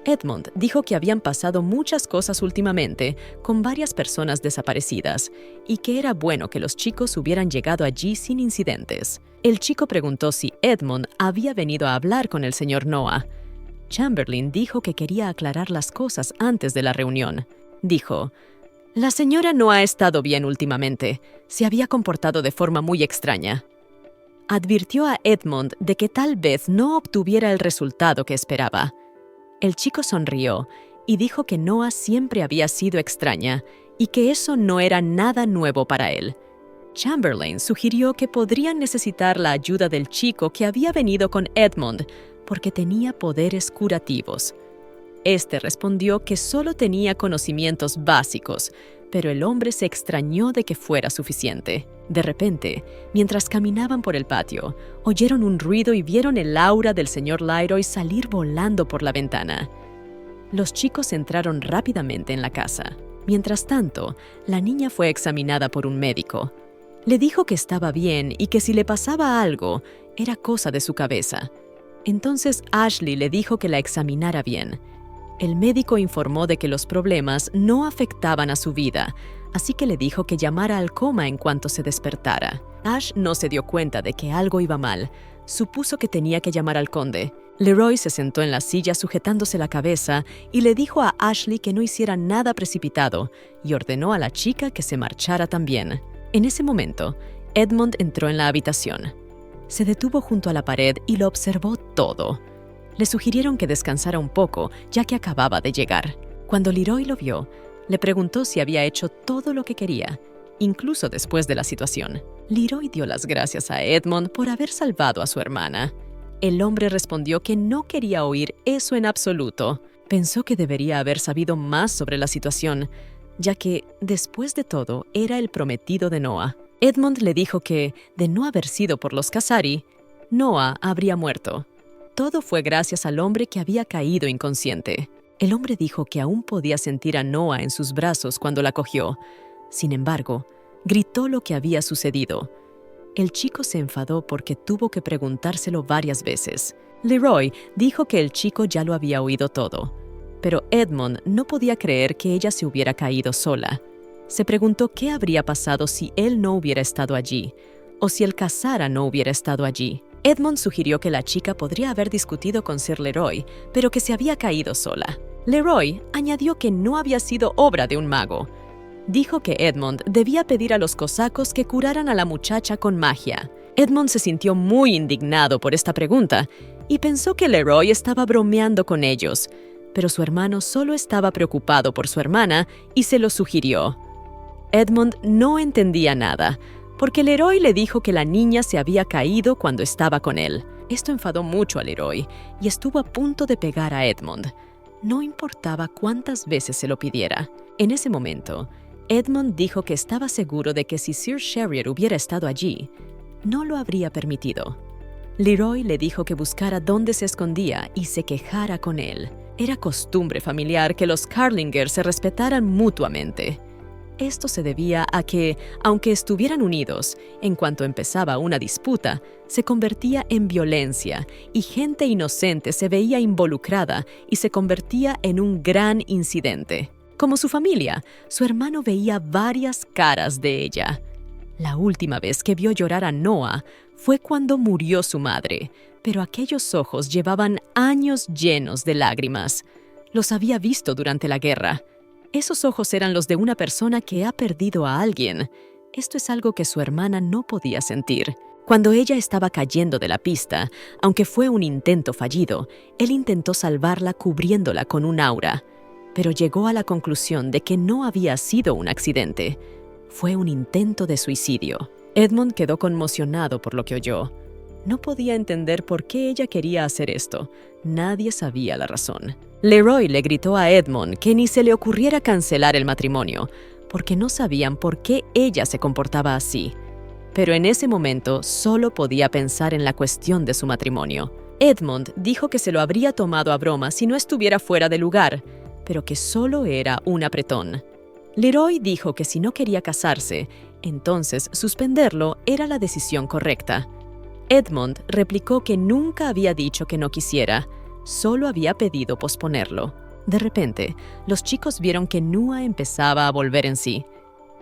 A: Edmond dijo que habían pasado muchas cosas últimamente con varias personas desaparecidas y que era bueno que los chicos hubieran llegado allí sin incidentes. El chico preguntó si Edmond había venido a hablar con el señor Noah. Chamberlain dijo que quería aclarar las cosas antes de la reunión. Dijo: «La señora no ha estado bien últimamente. Se había comportado de forma muy extraña». Advirtió a Edmond de que tal vez no obtuviera el resultado que esperaba. El chico sonrió y dijo que Noah siempre había sido extraña y que eso no era nada nuevo para él. Chamberlain sugirió que podrían necesitar la ayuda del chico que había venido con Edmund porque tenía poderes curativos. Este respondió que solo tenía conocimientos básicos, pero el hombre se extrañó de que fuera suficiente. De repente, mientras caminaban por el patio, oyeron un ruido y vieron el aura del señor Leroy salir volando por la ventana. Los chicos entraron rápidamente en la casa. Mientras tanto, la niña fue examinada por un médico. Le dijo que estaba bien y que si le pasaba algo, era cosa de su cabeza. Entonces Ashley le dijo que la examinara bien. El médico informó de que los problemas no afectaban a su vida, así que le dijo que llamara al coma en cuanto se despertara. Ash no se dio cuenta de que algo iba mal. Supuso que tenía que llamar al conde. Leroy se sentó en la silla sujetándose la cabeza y le dijo a Ashley que no hiciera nada precipitado y ordenó a la chica que se marchara también. En ese momento, Edmund entró en la habitación. Se detuvo junto a la pared y lo observó todo. Le sugirieron que descansara un poco, ya que acababa de llegar. Cuando Leroy lo vio, le preguntó si había hecho todo lo que quería, incluso después de la situación. Leroy dio las gracias a Edmund por haber salvado a su hermana. El hombre respondió que no quería oír eso en absoluto. Pensó que debería haber sabido más sobre la situación, ya que, después de todo, era el prometido de Noah. Edmund le dijo que, de no haber sido por los Khazari, Noah habría muerto. Todo fue gracias al hombre que había caído inconsciente. El hombre dijo que aún podía sentir a Noah en sus brazos cuando la cogió. Sin embargo, gritó lo que había sucedido. El chico se enfadó porque tuvo que preguntárselo varias veces. Leroy dijo que el chico ya lo había oído todo, pero Edmund no podía creer que ella se hubiera caído sola. Se preguntó qué habría pasado si él no hubiera estado allí, o si el Khazara no hubiera estado allí. Edmund sugirió que la chica podría haber discutido con Sir Leroy, pero que se había caído sola. Leroy añadió que no había sido obra de un mago. Dijo que Edmund debía pedir a los cosacos que curaran a la muchacha con magia. Edmund se sintió muy indignado por esta pregunta y pensó que Leroy estaba bromeando con ellos, pero su hermano solo estaba preocupado por su hermana y se lo sugirió. Edmund no entendía nada, porque Leroy le dijo que la niña se había caído cuando estaba con él. Esto enfadó mucho a Leroy y estuvo a punto de pegar a Edmund. No importaba cuántas veces se lo pidiera. En ese momento, Edmund dijo que estaba seguro de que si Sir Sherier hubiera estado allí, no lo habría permitido. Leroy le dijo que buscara dónde se escondía y se quejara con él. Era costumbre familiar que los Carlinger se respetaran mutuamente. Esto se debía a que, aunque estuvieran unidos, en cuanto empezaba una disputa, se convertía en violencia y gente inocente se veía involucrada y se convertía en un gran incidente. Como su familia, su hermano veía varias caras de ella. La última vez que vio llorar a Noah fue cuando murió su madre, pero aquellos ojos llevaban años llenos de lágrimas. Los había visto durante la guerra. Esos ojos eran los de una persona que ha perdido a alguien. Esto es algo que su hermana no podía sentir. Cuando ella estaba cayendo de la pista, aunque fue un intento fallido, él intentó salvarla cubriéndola con un aura, pero llegó a la conclusión de que no había sido un accidente. Fue un intento de suicidio. Edmund quedó conmocionado por lo que oyó. No podía entender por qué ella quería hacer esto. Nadie sabía la razón. Leroy le gritó a Edmund que ni se le ocurriera cancelar el matrimonio, porque no sabían por qué ella se comportaba así. Pero en ese momento solo podía pensar en la cuestión de su matrimonio. Edmund dijo que se lo habría tomado a broma si no estuviera fuera de lugar, pero que solo era un apretón. Leroy dijo que si no quería casarse, entonces suspenderlo era la decisión correcta. Edmund replicó que nunca había dicho que no quisiera, solo había pedido posponerlo. De repente, los chicos vieron que Noah empezaba a volver en sí.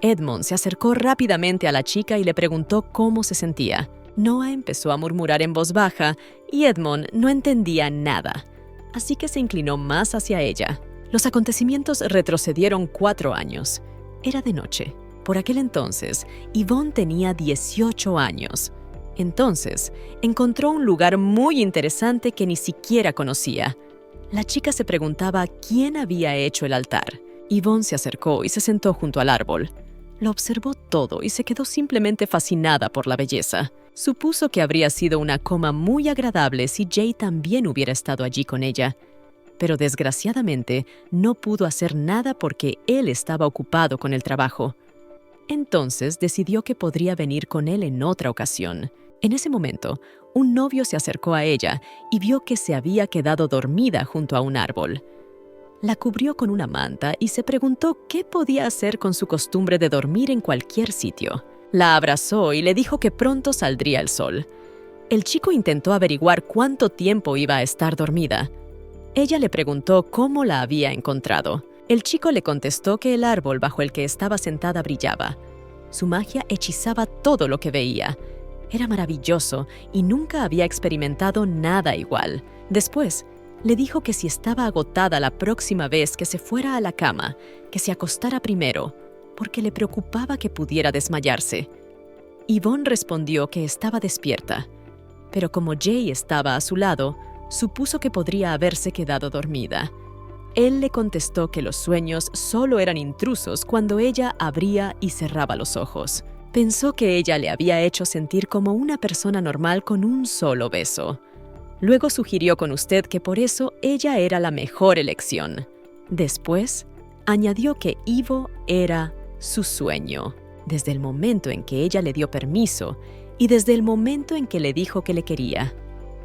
A: Edmund se acercó rápidamente a la chica y le preguntó cómo se sentía. Noah empezó a murmurar en voz baja y Edmund no entendía nada, así que se inclinó más hacia ella. Los acontecimientos retrocedieron 4 años. Era de noche. Por aquel entonces, Yvonne tenía 18 años. Entonces, encontró un lugar muy interesante que ni siquiera conocía. La chica se preguntaba quién había hecho el altar. Yvonne se acercó y se sentó junto al árbol. Lo observó todo y se quedó simplemente fascinada por la belleza. Supuso que habría sido una coma muy agradable si Jay también hubiera estado allí con ella. Pero desgraciadamente no pudo hacer nada porque él estaba ocupado con el trabajo. Entonces decidió que podría venir con él en otra ocasión. En ese momento, un novio se acercó a ella y vio que se había quedado dormida junto a un árbol. La cubrió con una manta y se preguntó qué podía hacer con su costumbre de dormir en cualquier sitio. La abrazó y le dijo que pronto saldría el sol. El chico intentó averiguar cuánto tiempo iba a estar dormida. Ella le preguntó cómo la había encontrado. El chico le contestó que el árbol bajo el que estaba sentada brillaba. Su magia hechizaba todo lo que veía. Era maravilloso y nunca había experimentado nada igual. Después, le dijo que si estaba agotada la próxima vez que se fuera a la cama, que se acostara primero, porque le preocupaba que pudiera desmayarse. Yvonne respondió que estaba despierta, pero como Jay estaba a su lado, supuso que podría haberse quedado dormida. Él le contestó que los sueños solo eran intrusos cuando ella abría y cerraba los ojos. Pensó que ella le había hecho sentir como una persona normal con un solo beso. Luego sugirió con usted que por eso ella era la mejor elección. Después, añadió que Ivo era su sueño, desde el momento en que ella le dio permiso y desde el momento en que le dijo que le quería.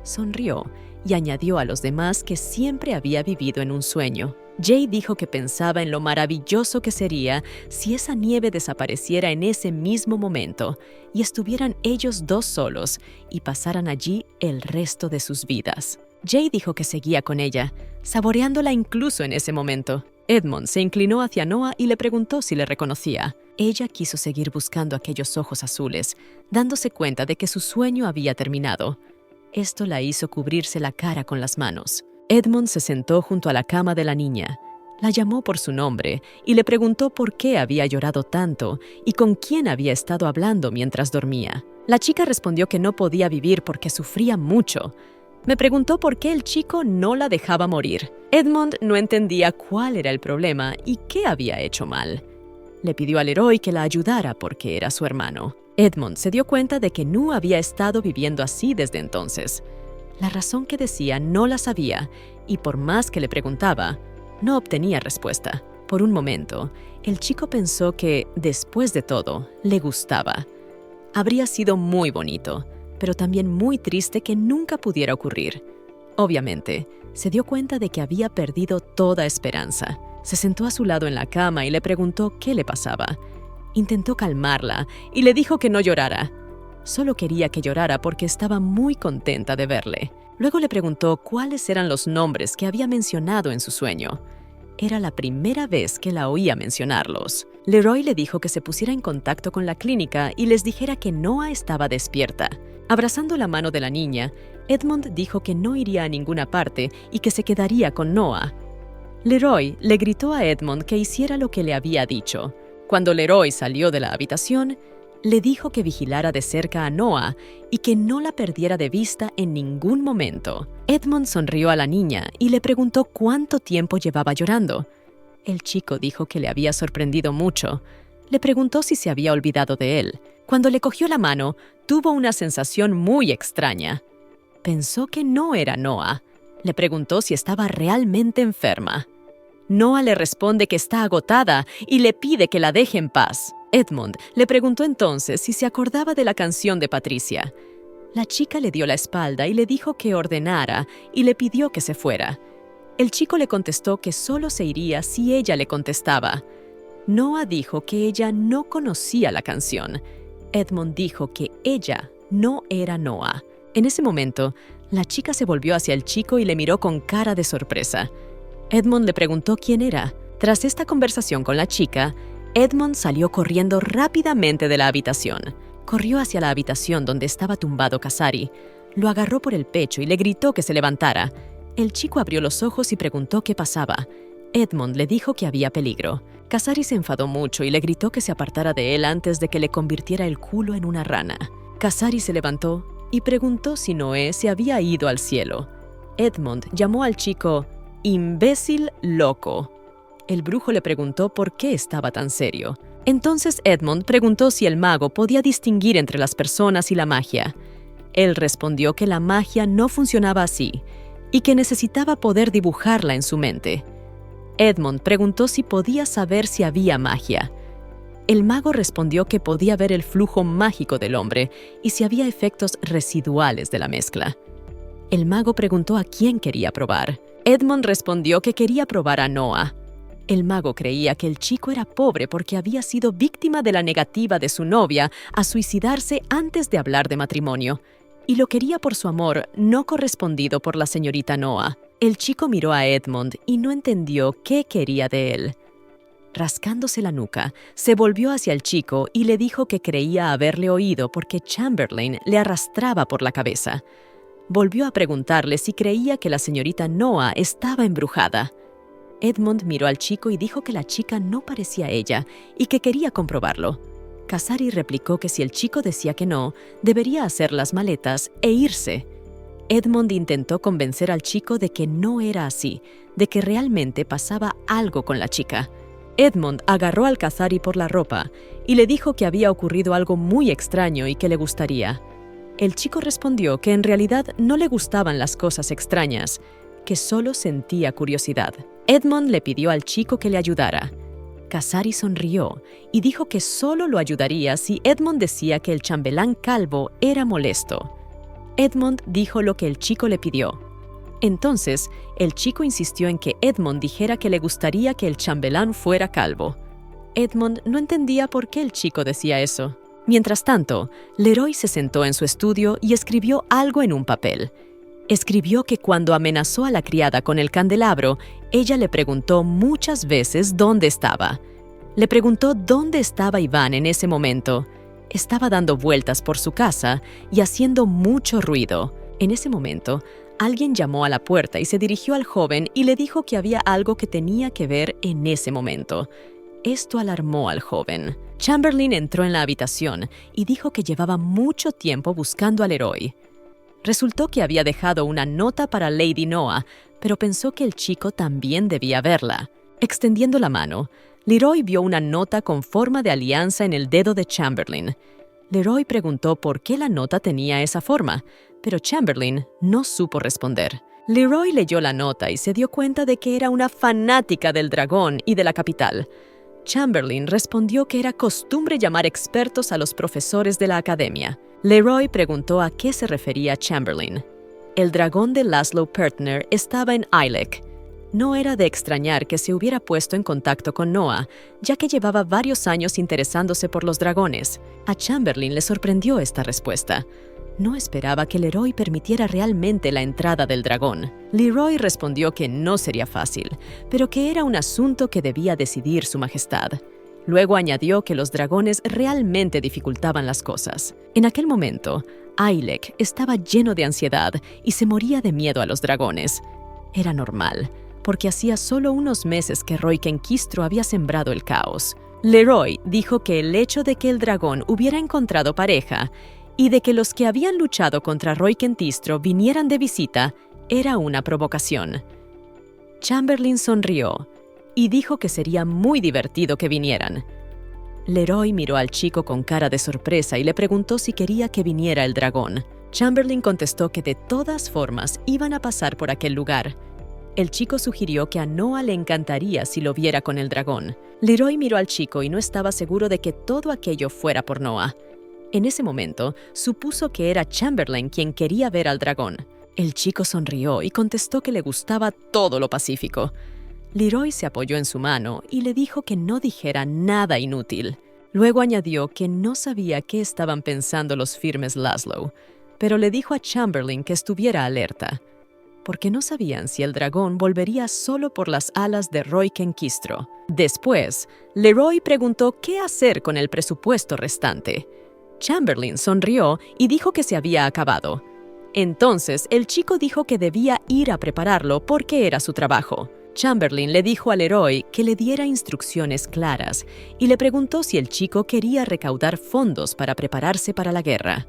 A: Sonrió y añadió a los demás que siempre había vivido en un sueño. Jay dijo que pensaba en lo maravilloso que sería si esa nieve desapareciera en ese mismo momento y estuvieran ellos dos solos y pasaran allí el resto de sus vidas. Jay dijo que seguía con ella, saboreándola incluso en ese momento. Edmond se inclinó hacia Noah y le preguntó si le reconocía. Ella quiso seguir buscando aquellos ojos azules, dándose cuenta de que su sueño había terminado. Esto la hizo cubrirse la cara con las manos. Edmond se sentó junto a la cama de la niña. La llamó por su nombre y le preguntó por qué había llorado tanto y con quién había estado hablando mientras dormía. La chica respondió que no podía vivir porque sufría mucho. Me preguntó por qué el chico no la dejaba morir. Edmond no entendía cuál era el problema y qué había hecho mal. Le pidió al héroe que la ayudara porque era su hermano. Edmond se dio cuenta de que Nu había estado viviendo así desde entonces. La razón que decía no la sabía y por más que le preguntaba, no obtenía respuesta. Por un momento, el chico pensó que, después de todo, le gustaba. Habría sido muy bonito, pero también muy triste que nunca pudiera ocurrir. Obviamente, se dio cuenta de que había perdido toda esperanza. Se sentó a su lado en la cama y le preguntó qué le pasaba. Intentó calmarla y le dijo que no llorara. Solo quería que llorara porque estaba muy contenta de verle. Luego le preguntó cuáles eran los nombres que había mencionado en su sueño. Era la primera vez que la oía mencionarlos. Leroy le dijo que se pusiera en contacto con la clínica y les dijera que Noah estaba despierta. Abrazando la mano de la niña, Edmond dijo que no iría a ninguna parte y que se quedaría con Noah. Leroy le gritó a Edmond que hiciera lo que le había dicho. Cuando Leroy salió de la habitación, le dijo que vigilara de cerca a Noah y que no la perdiera de vista en ningún momento. Edmond sonrió a la niña y le preguntó cuánto tiempo llevaba llorando. El chico dijo que le había sorprendido mucho. Le preguntó si se había olvidado de él. Cuando le cogió la mano, tuvo una sensación muy extraña. Pensó que no era Noah. Le preguntó si estaba realmente enferma. Noah le responde que está agotada y le pide que la deje en paz. Edmond le preguntó entonces si se acordaba de la canción de Patricia. La chica le dio la espalda y le dijo que ordenara y le pidió que se fuera. El chico le contestó que solo se iría si ella le contestaba. Noah dijo que ella no conocía la canción. Edmond dijo que ella no era Noah. En ese momento, la chica se volvió hacia el chico y le miró con cara de sorpresa. Edmond le preguntó quién era. Tras esta conversación con la chica, Edmond salió corriendo rápidamente de la habitación. Corrió hacia la habitación donde estaba tumbado Casari. Lo agarró por el pecho y le gritó que se levantara. El chico abrió los ojos y preguntó qué pasaba. Edmond le dijo que había peligro. Casari se enfadó mucho y le gritó que se apartara de él antes de que le convirtiera el culo en una rana. Casari se levantó y preguntó si Noé se había ido al cielo. Edmond llamó al chico imbécil loco El brujo le preguntó por qué estaba tan serio. Entonces Edmund preguntó si el mago podía distinguir entre las personas y la magia. Él respondió que la magia no funcionaba así y que necesitaba poder dibujarla en su mente. Edmund preguntó si podía saber si había magia. El mago respondió que podía ver el flujo mágico del hombre y si había efectos residuales de la mezcla. El mago preguntó a quién quería probar. Edmund respondió que quería probar a Noah. El mago creía que el chico era pobre porque había sido víctima de la negativa de su novia a suicidarse antes de hablar de matrimonio, y lo quería por su amor no correspondido por la señorita Noah. El chico miró a Edmund y no entendió qué quería de él. Rascándose la nuca, se volvió hacia el chico y le dijo que creía haberle oído porque Chamberlain le arrastraba por la cabeza. Volvió a preguntarle si creía que la señorita Noah estaba embrujada. Edmund miró al chico y dijo que la chica no parecía ella y que quería comprobarlo. Casari replicó que si el chico decía que no, debería hacer las maletas e irse. Edmund intentó convencer al chico de que no era así, de que realmente pasaba algo con la chica. Edmund agarró al Casari por la ropa y le dijo que había ocurrido algo muy extraño y que le gustaría. El chico respondió que en realidad no le gustaban las cosas extrañas, que solo sentía curiosidad. Edmund le pidió al chico que le ayudara. Casari sonrió y dijo que solo lo ayudaría si Edmund decía que el chambelán calvo era molesto. Edmund dijo lo que el chico le pidió. Entonces, el chico insistió en que Edmund dijera que le gustaría que el chambelán fuera calvo. Edmund no entendía por qué el chico decía eso. Mientras tanto, Leroy se sentó en su estudio y escribió algo en un papel. Escribió que cuando amenazó a la criada con el candelabro, ella le preguntó muchas veces dónde estaba. Le preguntó dónde estaba Iván en ese momento. Estaba dando vueltas por su casa y haciendo mucho ruido. En ese momento, alguien llamó a la puerta y se dirigió al joven y le dijo que había algo que tenía que ver en ese momento. Esto alarmó al joven. Chamberlain entró en la habitación y dijo que llevaba mucho tiempo buscando al Leroy. Resultó que había dejado una nota para Lady Noah, pero pensó que el chico también debía verla. Extendiendo la mano, Leroy vio una nota con forma de alianza en el dedo de Chamberlain. Leroy preguntó por qué la nota tenía esa forma, pero Chamberlain no supo responder. Leroy leyó la nota y se dio cuenta de que era una fanática del dragón y de la capital. Chamberlain respondió que era costumbre llamar expertos a los profesores de la academia. Leroy preguntó a qué se refería Chamberlain. El dragón de Laszlo Pertner estaba en Ailek. No era de extrañar que se hubiera puesto en contacto con Noah, ya que llevaba varios años interesándose por los dragones. A Chamberlain le sorprendió esta respuesta. No esperaba que Leroy permitiera realmente la entrada del dragón. Leroy respondió que no sería fácil, pero que era un asunto que debía decidir su majestad. Luego añadió que los dragones realmente dificultaban las cosas. En aquel momento, Ailek estaba lleno de ansiedad y se moría de miedo a los dragones. Era normal, porque hacía solo unos meses que Roikenquistro había sembrado el caos. Leroy dijo que el hecho de que el dragón hubiera encontrado pareja y de que los que habían luchado contra Roikenquistro vinieran de visita era una provocación. Chamberlain sonrió y dijo que sería muy divertido que vinieran. Leroy miró al chico con cara de sorpresa y le preguntó si quería que viniera el dragón. Chamberlain contestó que de todas formas iban a pasar por aquel lugar. El chico sugirió que a Noah le encantaría si lo viera con el dragón. Leroy miró al chico y no estaba seguro de que todo aquello fuera por Noah. En ese momento, supuso que era Chamberlain quien quería ver al dragón. El chico sonrió y contestó que le gustaba todo lo pacífico. Leroy se apoyó en su mano y le dijo que no dijera nada inútil. Luego añadió que no sabía qué estaban pensando los firmes Laszlo, pero le dijo a Chamberlain que estuviera alerta, porque no sabían si el dragón volvería solo por las alas de Roikenquistro. Después, Leroy preguntó qué hacer con el presupuesto restante. Chamberlain sonrió y dijo que se había acabado. Entonces, el chico dijo que debía ir a prepararlo porque era su trabajo. Chamberlain le dijo a Leroy que le diera instrucciones claras y le preguntó si el chico quería recaudar fondos para prepararse para la guerra.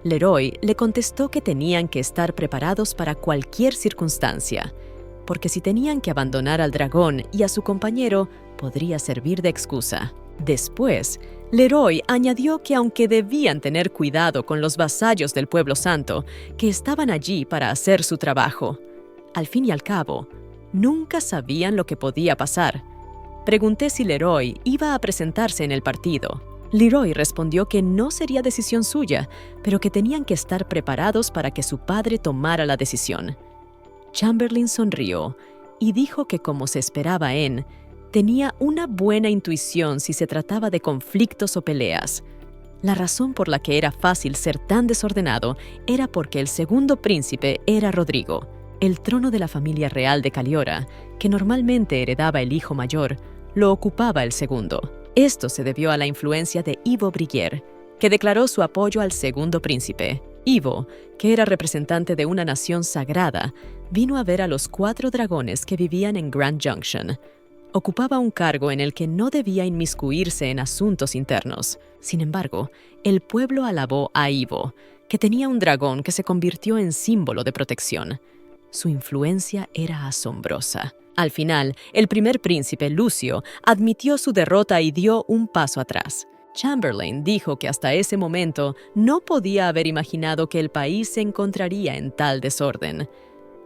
A: Leroy le contestó que tenían que estar preparados para cualquier circunstancia. porque si tenían que abandonar al dragón y a su compañero, podría servir de excusa. Después, Leroy añadió que aunque debían tener cuidado con los vasallos del pueblo santo, que estaban allí para hacer su trabajo. Al fin y al cabo, nunca sabían lo que podía pasar. Pregunté si Leroy iba a presentarse en el partido. Leroy respondió que no sería decisión suya, pero que tenían que estar preparados para que su padre tomara la decisión. Chamberlain sonrió y dijo que, como se esperaba tenía una buena intuición si se trataba de conflictos o peleas. La razón por la que era fácil ser tan desordenado era porque el segundo príncipe era Rodrigo, el trono de la familia real de Caliora, que normalmente heredaba el hijo mayor, lo ocupaba el segundo. Esto se debió a la influencia de Ivo Brigier, que declaró su apoyo al segundo príncipe. Ivo, que era representante de una nación sagrada, vino a ver a los 4 dragones que vivían en Grand Junction. Ocupaba un cargo en el que no debía inmiscuirse en asuntos internos. Sin embargo, el pueblo alabó a Ivo, que tenía un dragón que se convirtió en símbolo de protección. Su influencia era asombrosa. Al final, el primer príncipe, Lucio, admitió su derrota y dio un paso atrás. Chamberlain dijo que hasta ese momento no podía haber imaginado que el país se encontraría en tal desorden.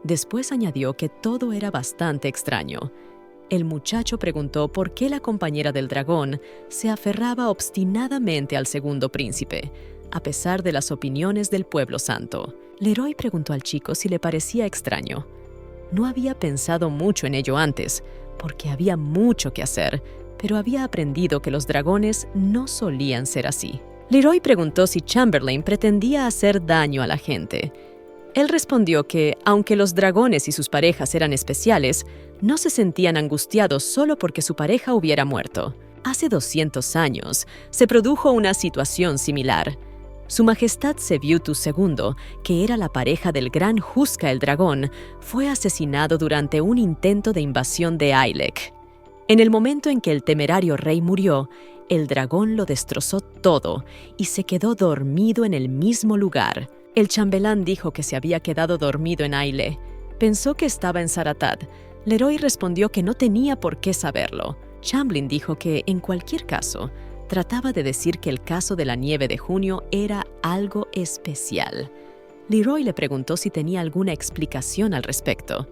A: Después añadió que todo era bastante extraño. El muchacho preguntó por qué la compañera del dragón se aferraba obstinadamente al segundo príncipe, a pesar de las opiniones del pueblo santo. Leroy preguntó al chico si le parecía extraño. No había pensado mucho en ello antes, porque había mucho que hacer, pero había aprendido que los dragones no solían ser así. Leroy preguntó si Chamberlain pretendía hacer daño a la gente. Él respondió que, aunque los dragones y sus parejas eran especiales, no se sentían angustiados solo porque su pareja hubiera muerto. Hace 200 años se produjo una situación similar. Su Majestad Seviutu II, que era la pareja del gran Huska el dragón, fue asesinado durante un intento de invasión de Ailek. En el momento en que el temerario rey murió, el dragón lo destrozó todo y se quedó dormido en el mismo lugar. El chambelán dijo que se había quedado dormido en Aile. Pensó que estaba en Zaratat. Leroy respondió que no tenía por qué saberlo. Chamberlain dijo que, en cualquier caso, trataba de decir que el caso de la nieve de junio era algo especial. Leroy le preguntó si tenía alguna explicación al respecto.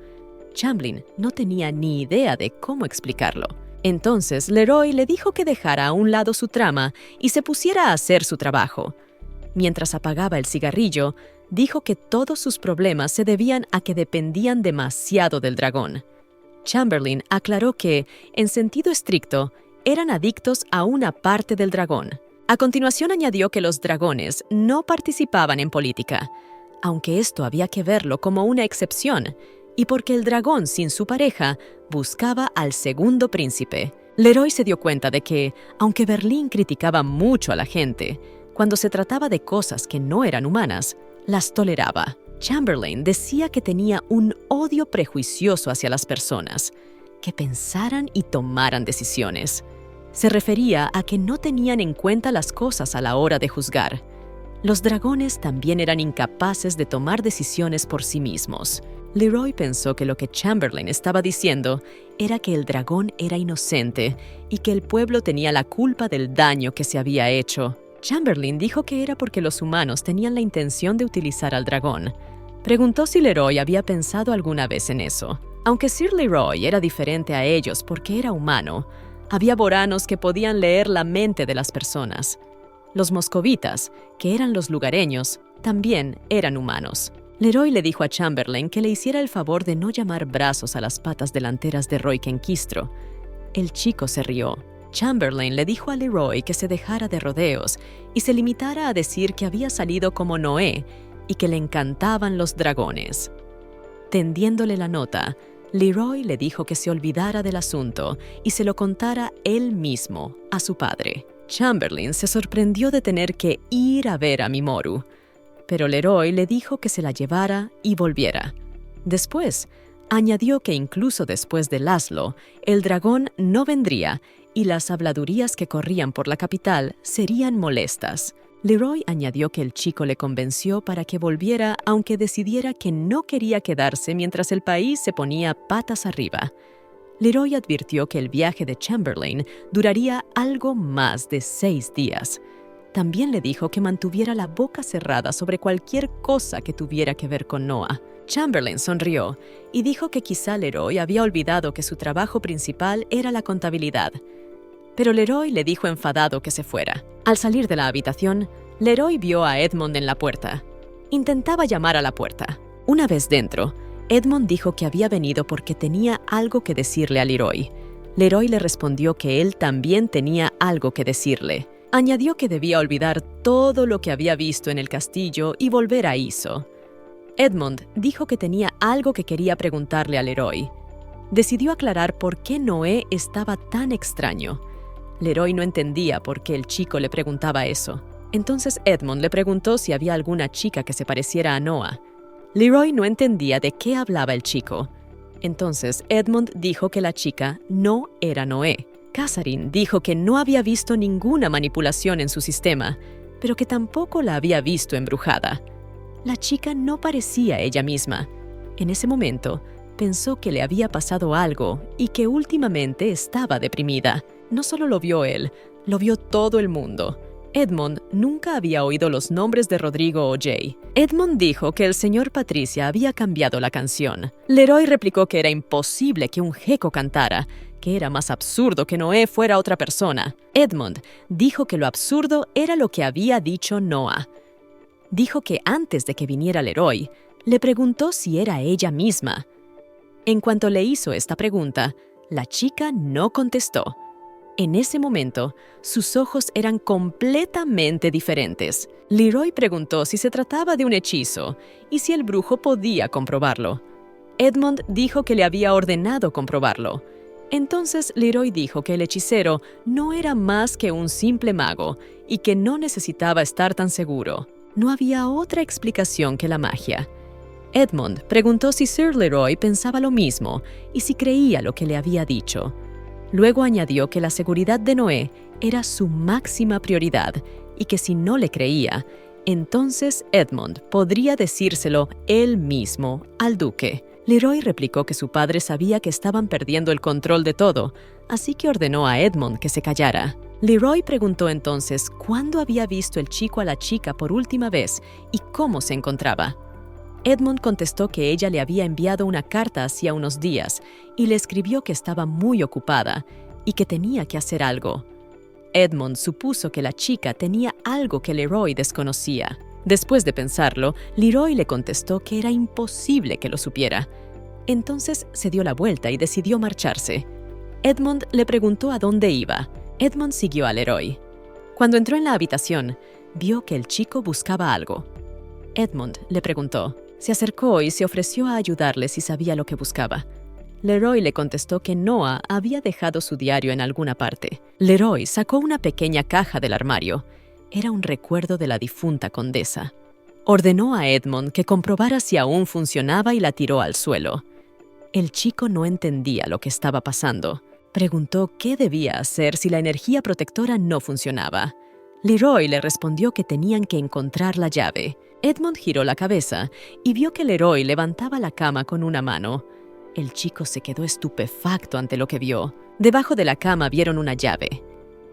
A: Chamberlain no tenía ni idea de cómo explicarlo. Entonces, Leroy le dijo que dejara a un lado su trama y se pusiera a hacer su trabajo. Mientras apagaba el cigarrillo, dijo que todos sus problemas se debían a que dependían demasiado del dragón. Chamberlain aclaró que, en sentido estricto, eran adictos a una parte del dragón. A continuación añadió que los dragones no participaban en política, aunque esto había que verlo como una excepción, y porque el dragón sin su pareja buscaba al segundo príncipe. Leroy se dio cuenta de que, aunque Berlín criticaba mucho a la gente, cuando se trataba de cosas que no eran humanas, las toleraba. Chamberlain decía que tenía un odio prejuicioso hacia las personas, que pensaran y tomaran decisiones. Se refería a que no tenían en cuenta las cosas a la hora de juzgar. Los dragones también eran incapaces de tomar decisiones por sí mismos. Leroy pensó que lo que Chamberlain estaba diciendo era que el dragón era inocente y que el pueblo tenía la culpa del daño que se había hecho. Chamberlain dijo que era porque los humanos tenían la intención de utilizar al dragón. Preguntó si Leroy había pensado alguna vez en eso. Aunque Sir Leroy era diferente a ellos porque era humano, había boranos que podían leer la mente de las personas. Los moscovitas, que eran los lugareños, también eran humanos. Leroy le dijo a Chamberlain que le hiciera el favor de no llamar brazos a las patas delanteras de Roy Kenquistro. El chico se rió. Chamberlain le dijo a Leroy que se dejara de rodeos y se limitara a decir que había salido como Noé y que le encantaban los dragones. Tendiéndole la nota, Leroy le dijo que se olvidara del asunto y se lo contara él mismo a su padre. Chamberlain se sorprendió de tener que ir a ver a Mimoru, pero Leroy le dijo que se la llevara y volviera. Después, añadió que incluso después de Laszlo, el dragón no vendría y las habladurías que corrían por la capital serían molestas. Leroy añadió que el chico le convenció para que volviera, aunque decidiera que no quería quedarse mientras el país se ponía patas arriba. Leroy advirtió que el viaje de Chamberlain duraría algo más de 6 días. También le dijo que mantuviera la boca cerrada sobre cualquier cosa que tuviera que ver con Noah. Chamberlain sonrió y dijo que quizá Leroy había olvidado que su trabajo principal era la contabilidad. Pero Leroy le dijo enfadado que se fuera. Al salir de la habitación, Leroy vio a Edmond en la puerta. Intentaba llamar a la puerta. Una vez dentro, Edmond dijo que había venido porque tenía algo que decirle a Leroy. Leroy le respondió que él también tenía algo que decirle. Añadió que debía olvidar todo lo que había visto en el castillo y volver a Iso. Edmond dijo que tenía algo que quería preguntarle a Leroy. Decidió aclarar por qué Noé estaba tan extraño. Leroy no entendía por qué el chico le preguntaba eso. Entonces Edmond le preguntó si había alguna chica que se pareciera a Noah. Leroy no entendía de qué hablaba el chico. Entonces Edmond dijo que la chica no era Noé. Catherine dijo que no había visto ninguna manipulación en su sistema, pero que tampoco la había visto embrujada. La chica no parecía ella misma. En ese momento, pensó que le había pasado algo y que últimamente estaba deprimida. No solo lo vio él, lo vio todo el mundo. Edmond nunca había oído los nombres de Rodrigo o Jay. Edmond dijo que el señor Patricia había cambiado la canción. Leroy replicó que era imposible que un geco cantara, que era más absurdo que Noé fuera otra persona. Edmond dijo que lo absurdo era lo que había dicho Noah. Dijo que antes de que viniera Leroy, le preguntó si era ella misma. En cuanto le hizo esta pregunta, la chica no contestó. En ese momento, sus ojos eran completamente diferentes. Leroy preguntó si se trataba de un hechizo y si el brujo podía comprobarlo. Edmond dijo que le había ordenado comprobarlo. Entonces Leroy dijo que el hechicero no era más que un simple mago y que no necesitaba estar tan seguro. No había otra explicación que la magia. Edmond preguntó si Sir Leroy pensaba lo mismo y si creía lo que le había dicho. Luego añadió que la seguridad de Noé era su máxima prioridad y que si no le creía, entonces Edmond podría decírselo él mismo al duque. Leroy replicó que su padre sabía que estaban perdiendo el control de todo, así que ordenó a Edmond que se callara. Leroy preguntó entonces cuándo había visto el chico a la chica por última vez y cómo se encontraba. Edmond contestó que ella le había enviado una carta hacía unos días y le escribió que estaba muy ocupada y que tenía que hacer algo. Edmond supuso que la chica tenía algo que Leroy desconocía. Después de pensarlo, Leroy le contestó que era imposible que lo supiera. Entonces se dio la vuelta y decidió marcharse. Edmond le preguntó a dónde iba. Edmond siguió a Leroy. Cuando entró en la habitación, vio que el chico buscaba algo. Edmond le preguntó. Se acercó y se ofreció a ayudarle si sabía lo que buscaba. Leroy le contestó que Noah había dejado su diario en alguna parte. Leroy sacó una pequeña caja del armario. Era un recuerdo de la difunta condesa. Ordenó a Edmond que comprobara si aún funcionaba y la tiró al suelo. El chico no entendía lo que estaba pasando. Preguntó qué debía hacer si la energía protectora no funcionaba. Leroy le respondió que tenían que encontrar la llave. Edmond giró la cabeza y vio que Leroy levantaba la cama con una mano. El chico se quedó estupefacto ante lo que vio. Debajo de la cama vieron una llave.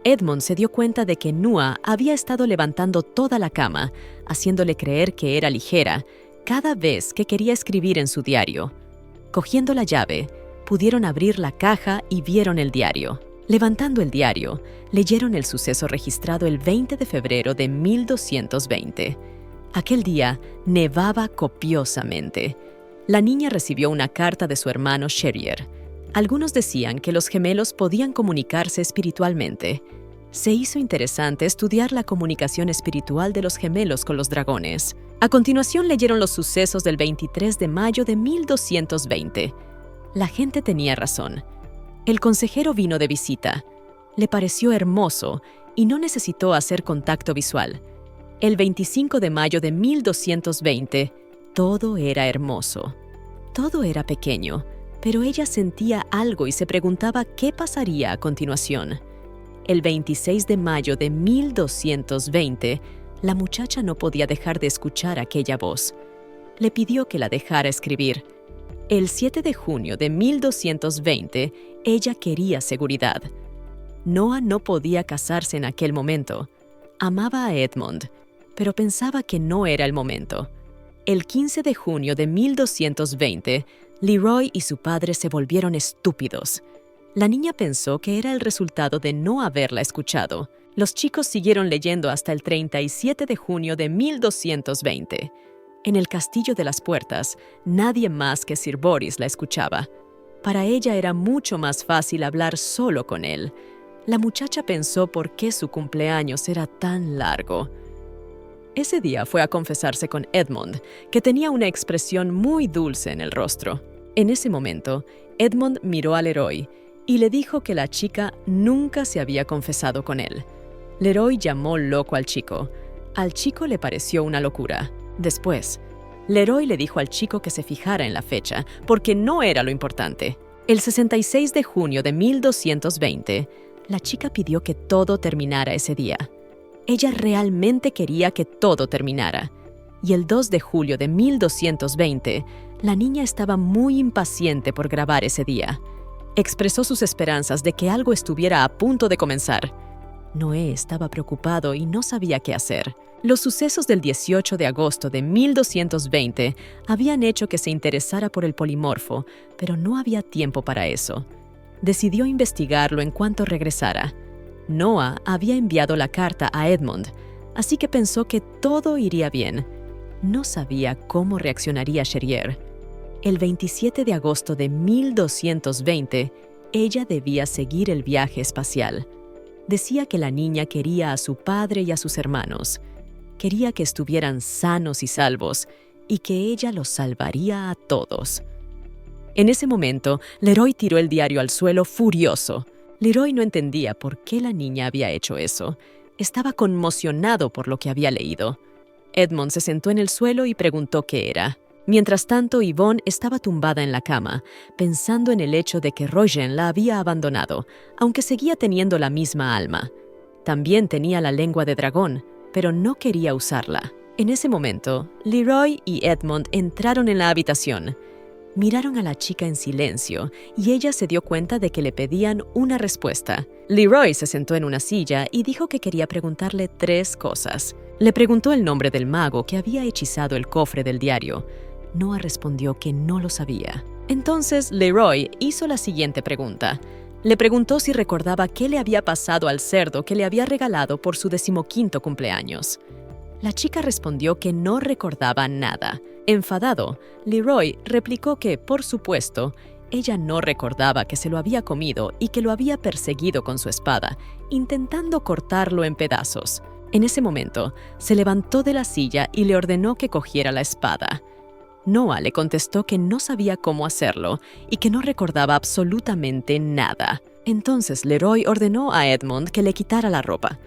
A: Edmond se dio cuenta de que Noah había estado levantando toda la cama, haciéndole creer que era ligera, cada vez que quería escribir en su diario. Cogiendo la llave, pudieron abrir la caja y vieron el diario. Levantando el diario, leyeron el suceso registrado el 20 de febrero de 1220. Aquel día nevaba copiosamente. La niña recibió una carta de su hermano Sherrier. Algunos decían que los gemelos podían comunicarse espiritualmente. Se hizo interesante estudiar la comunicación espiritual de los gemelos con los dragones. A continuación leyeron los sucesos del 23 de mayo de 1220. La gente tenía razón. El consejero vino de visita. Le pareció hermoso y no necesitó hacer contacto visual. El 25 de mayo de 1220, todo era hermoso. Todo era pequeño, pero ella sentía algo y se preguntaba qué pasaría a continuación. El 26 de mayo de 1220, La muchacha no podía dejar de escuchar aquella voz. Le pidió que la dejara escribir. El 7 de junio de 1220, ella quería seguridad. Noah no podía casarse en aquel momento. Amaba a Edmund, pero pensaba que no era el momento. El 15 de junio de 1220, Leroy y su padre se volvieron estúpidos. La niña pensó que era el resultado de no haberla escuchado. Los chicos siguieron leyendo hasta el 37 de junio de 1220. En el Castillo de las Puertas, nadie más que Sir Boris la escuchaba. Para ella era mucho más fácil hablar solo con él. La muchacha pensó por qué su cumpleaños era tan largo. Ese día fue a confesarse con Edmund, que tenía una expresión muy dulce en el rostro. En ese momento, Edmund miró a Leroy y le dijo que la chica nunca se había confesado con él. Leroy llamó loco al chico. Al chico le pareció una locura. Después, Leroy le dijo al chico que se fijara en la fecha, porque no era lo importante. El 66 de junio de 1220, la chica pidió que todo terminara ese día. Ella realmente quería que todo terminara. Y el 2 de julio de 1220, la niña estaba muy impaciente por grabar ese día. Expresó sus esperanzas de que algo estuviera a punto de comenzar. Noé estaba preocupado y no sabía qué hacer. Los sucesos del 18 de agosto de 1220 habían hecho que se interesara por el polimorfo, pero no había tiempo para eso. Decidió investigarlo en cuanto regresara. Noah había enviado la carta a Edmund, así que pensó que todo iría bien. No sabía cómo reaccionaría Sherrier. El 27 de agosto de 1220, ella debía seguir el viaje espacial. Decía que la niña quería a su padre y a sus hermanos. Quería que estuvieran sanos y salvos y que ella los salvaría a todos. En ese momento, Leroy tiró el diario al suelo furioso. Leroy no entendía por qué la niña había hecho eso. Estaba conmocionado por lo que había leído. Edmund se sentó en el suelo y preguntó qué era. Mientras tanto, Yvonne estaba tumbada en la cama, pensando en el hecho de que Rogen la había abandonado, aunque seguía teniendo la misma alma. También tenía la lengua de dragón, pero no quería usarla. En ese momento, Leroy y Edmund entraron en la habitación. Miraron a la chica en silencio y ella se dio cuenta de que le pedían una respuesta. Leroy se sentó en una silla y dijo que quería preguntarle 3 cosas. Le preguntó el nombre del mago que había hechizado el cofre del diario. Noah respondió que no lo sabía. Entonces, Leroy hizo la siguiente pregunta. Le preguntó si recordaba qué le había pasado al cerdo que le había regalado por su 15º cumpleaños. La chica respondió que no recordaba nada. Enfadado, Leroy replicó que, por supuesto, ella no recordaba que se lo había comido y que lo había perseguido con su espada, intentando cortarlo en pedazos. En ese momento, se levantó de la silla y le ordenó que cogiera la espada. Noah le contestó que no sabía cómo hacerlo y que no recordaba absolutamente nada. Entonces Leroy ordenó a Edmund que le quitara la ropa.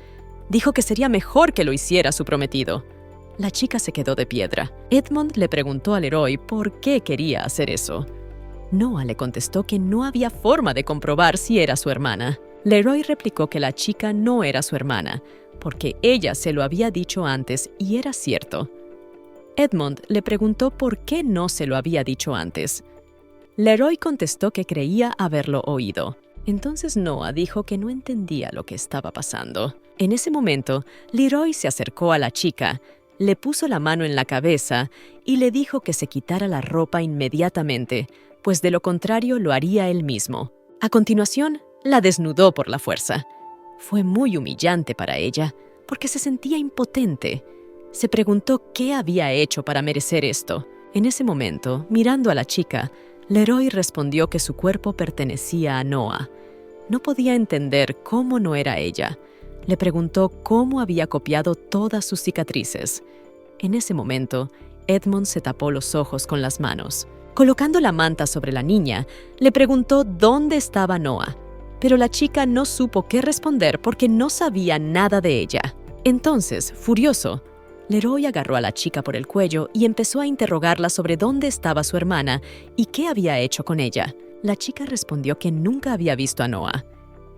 A: Dijo que sería mejor que lo hiciera su prometido. La chica se quedó de piedra. Edmund le preguntó a Leroy por qué quería hacer eso. Noah le contestó que no había forma de comprobar si era su hermana. Leroy replicó que la chica no era su hermana, porque ella se lo había dicho antes y era cierto. Edmund le preguntó por qué no se lo había dicho antes. Leroy contestó que creía haberlo oído. Entonces Noah dijo que no entendía lo que estaba pasando. En ese momento, Leroy se acercó a la chica, le puso la mano en la cabeza y le dijo que se quitara la ropa inmediatamente, pues de lo contrario lo haría él mismo. A continuación, la desnudó por la fuerza. Fue muy humillante para ella, porque se sentía impotente. Se preguntó qué había hecho para merecer esto. En ese momento, mirando a la chica, Leroy respondió que su cuerpo pertenecía a Noah. No podía entender cómo no era ella. Le preguntó cómo había copiado todas sus cicatrices. En ese momento, Edmund se tapó los ojos con las manos. Colocando la manta sobre la niña, le preguntó dónde estaba Noah, pero la chica no supo qué responder porque no sabía nada de ella. Entonces, furioso, Leroy agarró a la chica por el cuello y empezó a interrogarla sobre dónde estaba su hermana y qué había hecho con ella. La chica respondió que nunca había visto a Noah.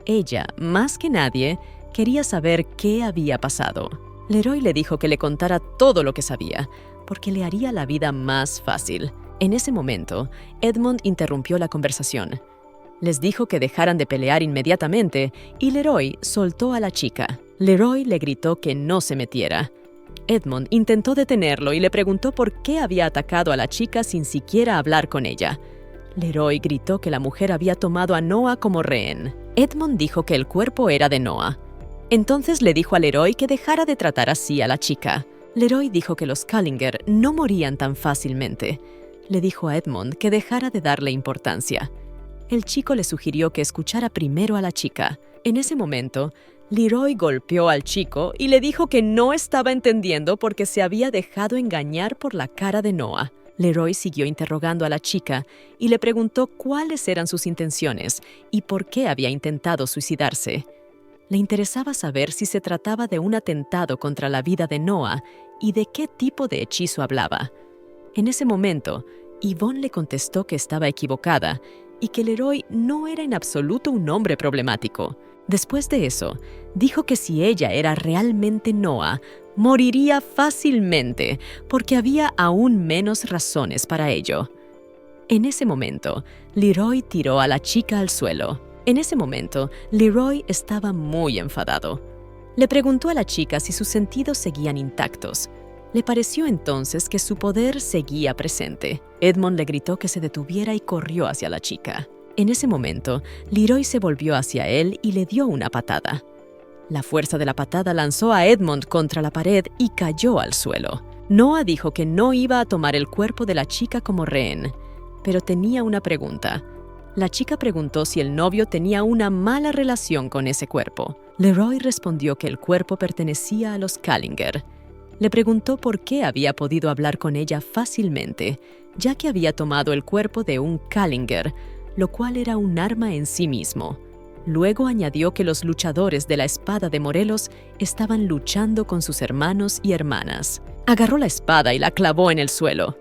A: Ella, más que nadie, quería saber qué había pasado. Leroy le dijo que le contara todo lo que sabía, porque le haría la vida más fácil. En ese momento, Edmond interrumpió la conversación. Les dijo que dejaran de pelear inmediatamente y Leroy soltó a la chica. Leroy le gritó que no se metiera. Edmond intentó detenerlo y le preguntó por qué había atacado a la chica sin siquiera hablar con ella. Leroy gritó que la mujer había tomado a Noah como rehén. Edmond dijo que el cuerpo era de Noah. Entonces le dijo a Leroy que dejara de tratar así a la chica. Leroy dijo que los Callinger no morían tan fácilmente. Le dijo a Edmond que dejara de darle importancia. El chico le sugirió que escuchara primero a la chica. En ese momento, Leroy golpeó al chico y le dijo que no estaba entendiendo porque se había dejado engañar por la cara de Noah. Leroy siguió interrogando a la chica y le preguntó cuáles eran sus intenciones y por qué había intentado suicidarse. Le interesaba saber si se trataba de un atentado contra la vida de Noah y de qué tipo de hechizo hablaba. En ese momento, Yvonne le contestó que estaba equivocada y que Leroy no era en absoluto un hombre problemático. Después de eso, dijo que si ella era realmente Noah, moriría fácilmente porque había aún menos razones para ello. En ese momento, Leroy tiró a la chica al suelo. En ese momento, Leroy estaba muy enfadado. Le preguntó a la chica si sus sentidos seguían intactos. Le pareció entonces que su poder seguía presente. Edmond le gritó que se detuviera y corrió hacia la chica. En ese momento, Leroy se volvió hacia él y le dio una patada. La fuerza de la patada lanzó a Edmond contra la pared y cayó al suelo. Noah dijo que no iba a tomar el cuerpo de la chica como rehén, pero tenía una pregunta. La chica preguntó si el novio tenía una mala relación con ese cuerpo. Leroy respondió que el cuerpo pertenecía a los Callinger. Le preguntó por qué había podido hablar con ella fácilmente, ya que había tomado el cuerpo de un Callinger, lo cual era un arma en sí mismo. Luego añadió que los luchadores de la espada de Morelos estaban luchando con sus hermanos y hermanas. Agarró la espada y la clavó en el suelo.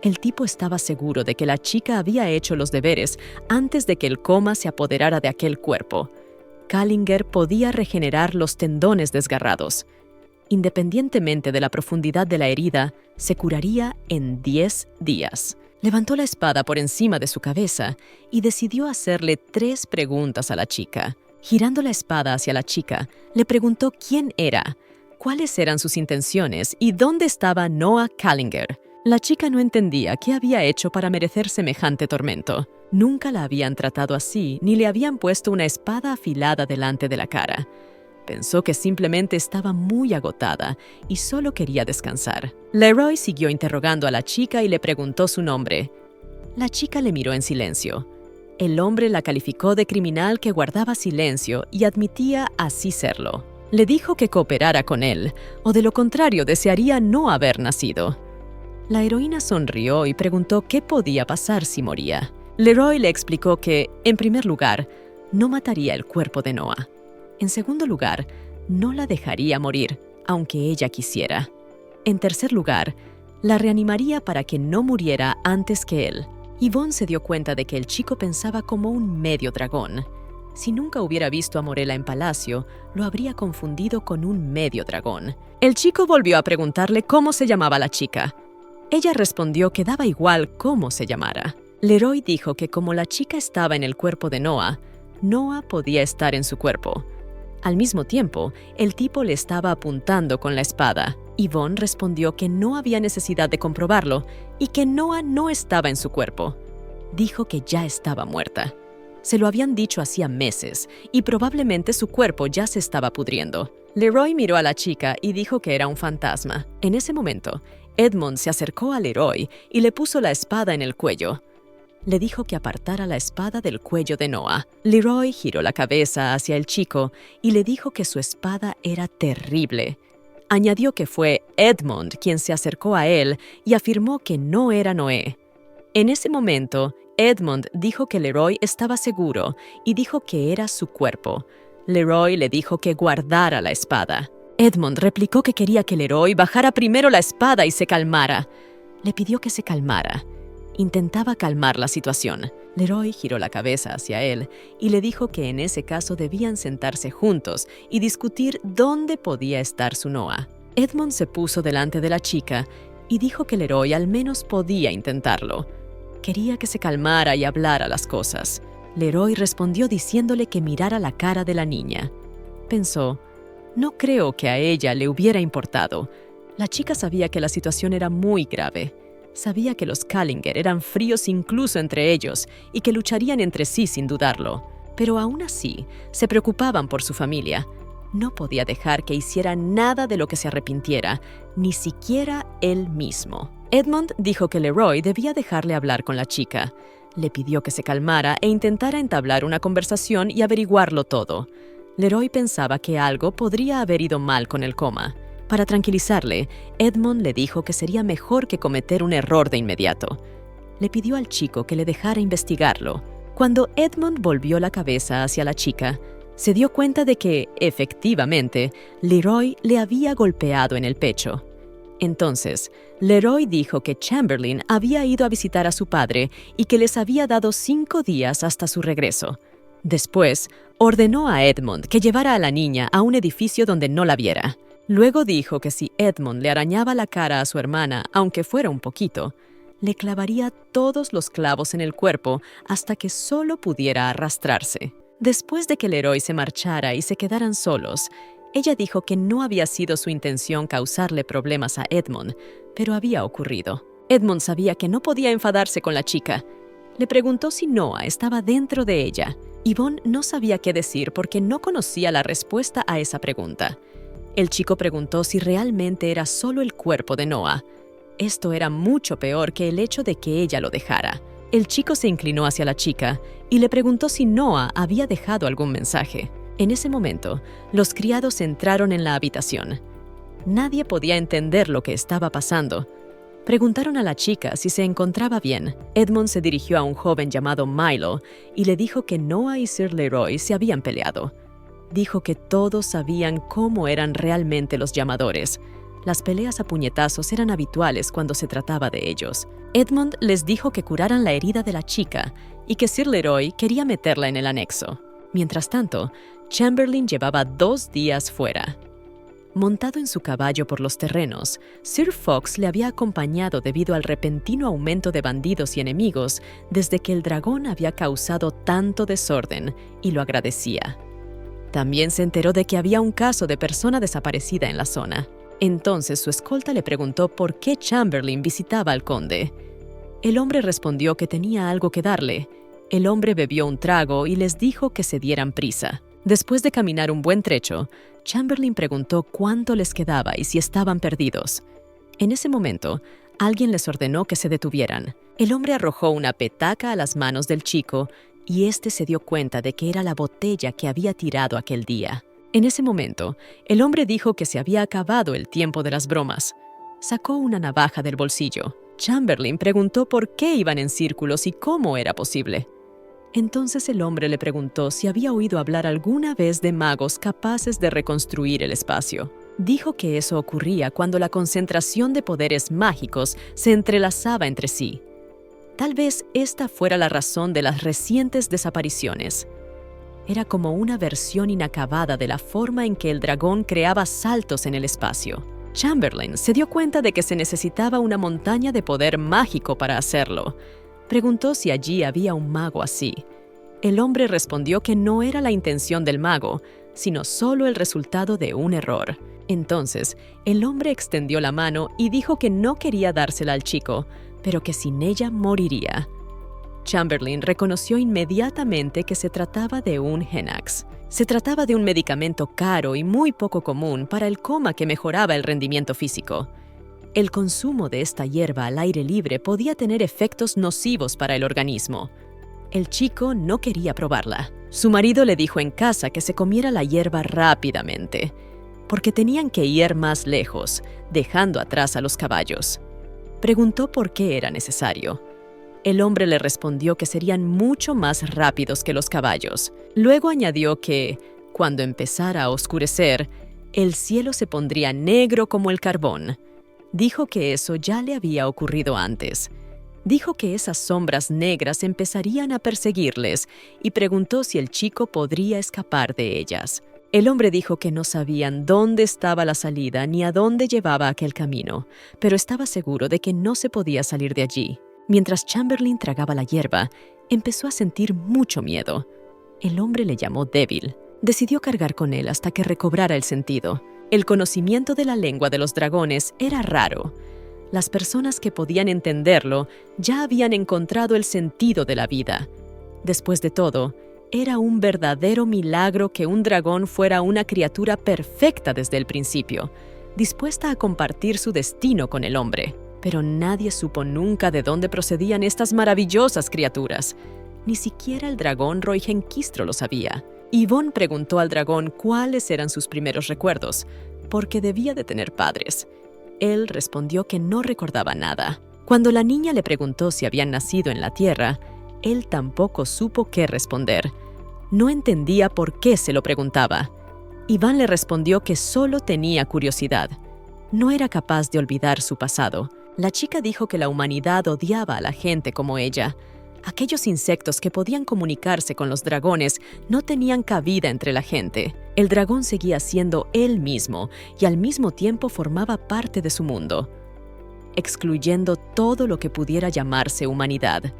A: El tipo estaba seguro de que la chica había hecho los deberes antes de que el coma se apoderara de aquel cuerpo. Callinger podía regenerar los tendones desgarrados. Independientemente de la profundidad de la herida, se curaría en 10 días. Levantó la espada por encima de su cabeza y decidió hacerle 3 preguntas a la chica. Girando la espada hacia la chica, le preguntó quién era, cuáles eran sus intenciones y dónde estaba Noah Callinger. La chica no entendía qué había hecho para merecer semejante tormento. Nunca la habían tratado así, ni le habían puesto una espada afilada delante de la cara. Pensó que simplemente estaba muy agotada y solo quería descansar. Leroy siguió interrogando a la chica y le preguntó su nombre. La chica le miró en silencio. El hombre la calificó de criminal que guardaba silencio y admitía así serlo. Le dijo que cooperara con él, o de lo contrario desearía no haber nacido. La heroína sonrió y preguntó qué podía pasar si moría. Leroy le explicó que, en primer lugar, no mataría el cuerpo de Noah. En segundo lugar, no la dejaría morir, aunque ella quisiera. En tercer lugar, la reanimaría para que no muriera antes que él. Yvonne se dio cuenta de que el chico pensaba como un medio dragón. Si nunca hubiera visto a Morella en palacio, lo habría confundido con un medio dragón. El chico volvió a preguntarle cómo se llamaba la chica. Ella respondió que daba igual cómo se llamara. Leroy dijo que como la chica estaba en el cuerpo de Noah, Noah podía estar en su cuerpo. Al mismo tiempo, el tipo le estaba apuntando con la espada. Yvonne respondió que no había necesidad de comprobarlo y que Noah no estaba en su cuerpo. Dijo que ya estaba muerta. Se lo habían dicho hacía meses y probablemente su cuerpo ya se estaba pudriendo. Leroy miró a la chica y dijo que era un fantasma. En ese momento, Edmond se acercó a Leroy y le puso la espada en el cuello. Le dijo que apartara la espada del cuello de Noah. Leroy giró la cabeza hacia el chico y le dijo que su espada era terrible. Añadió que fue Edmond quien se acercó a él y afirmó que no era Noé. En ese momento, Edmond dijo que Leroy estaba seguro y dijo que era su cuerpo. Leroy le dijo que guardara la espada. Edmond replicó que quería que Leroy bajara primero la espada y se calmara. Le pidió que se calmara. Intentaba calmar la situación. Leroy giró la cabeza hacia él y le dijo que en ese caso debían sentarse juntos y discutir dónde podía estar su Noah. Edmond se puso delante de la chica y dijo que Leroy al menos podía intentarlo. Quería que se calmara y hablara las cosas. Leroy respondió diciéndole que mirara la cara de la niña. Pensó, no creo que a ella le hubiera importado. La chica sabía que la situación era muy grave. Sabía que los Callinger eran fríos incluso entre ellos y que lucharían entre sí sin dudarlo. Pero aún así, se preocupaban por su familia. No podía dejar que hiciera nada de lo que se arrepintiera, ni siquiera él mismo. Edmond dijo que Leroy debía dejarle hablar con la chica. Le pidió que se calmara e intentara entablar una conversación y averiguarlo todo. Leroy pensaba que algo podría haber ido mal con el coma. Para tranquilizarle, Edmond le dijo que sería mejor que cometer un error de inmediato. Le pidió al chico que le dejara investigarlo. Cuando Edmond volvió la cabeza hacia la chica, se dio cuenta de que, efectivamente, Leroy le había golpeado en el pecho. Entonces, Leroy dijo que Chamberlain había ido a visitar a su padre y que les había dado 5 días hasta su regreso. Después, ordenó a Edmond que llevara a la niña a un edificio donde no la viera. Luego dijo que si Edmond le arañaba la cara a su hermana, aunque fuera un poquito, le clavaría todos los clavos en el cuerpo hasta que solo pudiera arrastrarse. Después de que Leroy se marchara y se quedaran solos, ella dijo que no había sido su intención causarle problemas a Edmond, pero había ocurrido. Edmond sabía que no podía enfadarse con la chica. Le preguntó si Noah estaba dentro de ella. Yvonne no sabía qué decir porque no conocía la respuesta a esa pregunta. El chico preguntó si realmente era solo el cuerpo de Noah. Esto era mucho peor que el hecho de que ella lo dejara. El chico se inclinó hacia la chica y le preguntó si Noah había dejado algún mensaje. En ese momento, los criados entraron en la habitación. Nadie podía entender lo que estaba pasando. Preguntaron a la chica si se encontraba bien. Edmond se dirigió a un joven llamado Milo y le dijo que Noah y Sir Leroy se habían peleado. Dijo que todos sabían cómo eran realmente los llamadores. Las peleas a puñetazos eran habituales cuando se trataba de ellos. Edmond les dijo que curaran la herida de la chica y que Sir Leroy quería meterla en el anexo. Mientras tanto, Chamberlain llevaba 2 días fuera. Montado en su caballo por los terrenos, Sir Fox le había acompañado debido al repentino aumento de bandidos y enemigos desde que el dragón había causado tanto desorden y lo agradecía. También se enteró de que había un caso de persona desaparecida en la zona. Entonces su escolta le preguntó por qué Chamberlain visitaba al conde. El hombre respondió que tenía algo que darle. El hombre bebió un trago y les dijo que se dieran prisa. Después de caminar un buen trecho, Chamberlain preguntó cuánto les quedaba y si estaban perdidos. En ese momento, alguien les ordenó que se detuvieran. El hombre arrojó una petaca a las manos del chico y éste se dio cuenta de que era la botella que había tirado aquel día. En ese momento, el hombre dijo que se había acabado el tiempo de las bromas. Sacó una navaja del bolsillo. Chamberlain preguntó por qué iban en círculos y cómo era posible. Entonces el hombre le preguntó si había oído hablar alguna vez de magos capaces de reconstruir el espacio. Dijo que eso ocurría cuando la concentración de poderes mágicos se entrelazaba entre sí. Tal vez esta fuera la razón de las recientes desapariciones. Era como una versión inacabada de la forma en que el dragón creaba saltos en el espacio. Chamberlain se dio cuenta de que se necesitaba una montaña de poder mágico para hacerlo. Preguntó si allí había un mago así. El hombre respondió que no era la intención del mago, sino solo el resultado de un error. Entonces, el hombre extendió la mano y dijo que no quería dársela al chico, pero que sin ella moriría. Chamberlain reconoció inmediatamente que se trataba de un Henax. Se trataba de un medicamento caro y muy poco común para el coma que mejoraba el rendimiento físico. El consumo de esta hierba al aire libre podía tener efectos nocivos para el organismo. El chico no quería probarla. Su marido le dijo en casa que se comiera la hierba rápidamente, porque tenían que ir más lejos, dejando atrás a los caballos. Preguntó por qué era necesario. El hombre le respondió que serían mucho más rápidos que los caballos. Luego añadió que, cuando empezara a oscurecer, el cielo se pondría negro como el carbón. Dijo que eso ya le había ocurrido antes. Dijo que esas sombras negras empezarían a perseguirles y preguntó si el chico podría escapar de ellas. El hombre dijo que no sabían dónde estaba la salida ni a dónde llevaba aquel camino, pero estaba seguro de que no se podía salir de allí. Mientras Chamberlain tragaba la hierba, empezó a sentir mucho miedo. El hombre le llamó débil. Decidió cargar con él hasta que recobrara el sentido. El conocimiento de la lengua de los dragones era raro. Las personas que podían entenderlo ya habían encontrado el sentido de la vida. Después de todo, era un verdadero milagro que un dragón fuera una criatura perfecta desde el principio, dispuesta a compartir su destino con el hombre. Pero nadie supo nunca de dónde procedían estas maravillosas criaturas. Ni siquiera el dragón Roigenkistro lo sabía. Yvonne preguntó al dragón cuáles eran sus primeros recuerdos, porque debía de tener padres. Él respondió que no recordaba nada. Cuando la niña le preguntó si habían nacido en la tierra, él tampoco supo qué responder. No entendía por qué se lo preguntaba. Iván le respondió que solo tenía curiosidad. No era capaz de olvidar su pasado. La chica dijo que la humanidad odiaba a la gente como ella. Aquellos insectos que podían comunicarse con los dragones no tenían cabida entre la gente. El dragón seguía siendo él mismo y al mismo tiempo formaba parte de su mundo, excluyendo todo lo que pudiera llamarse humanidad.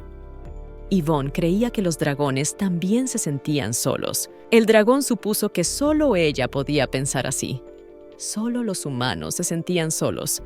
A: Yvonne creía que los dragones también se sentían solos. El dragón supuso que solo ella podía pensar así. Solo los humanos se sentían solos.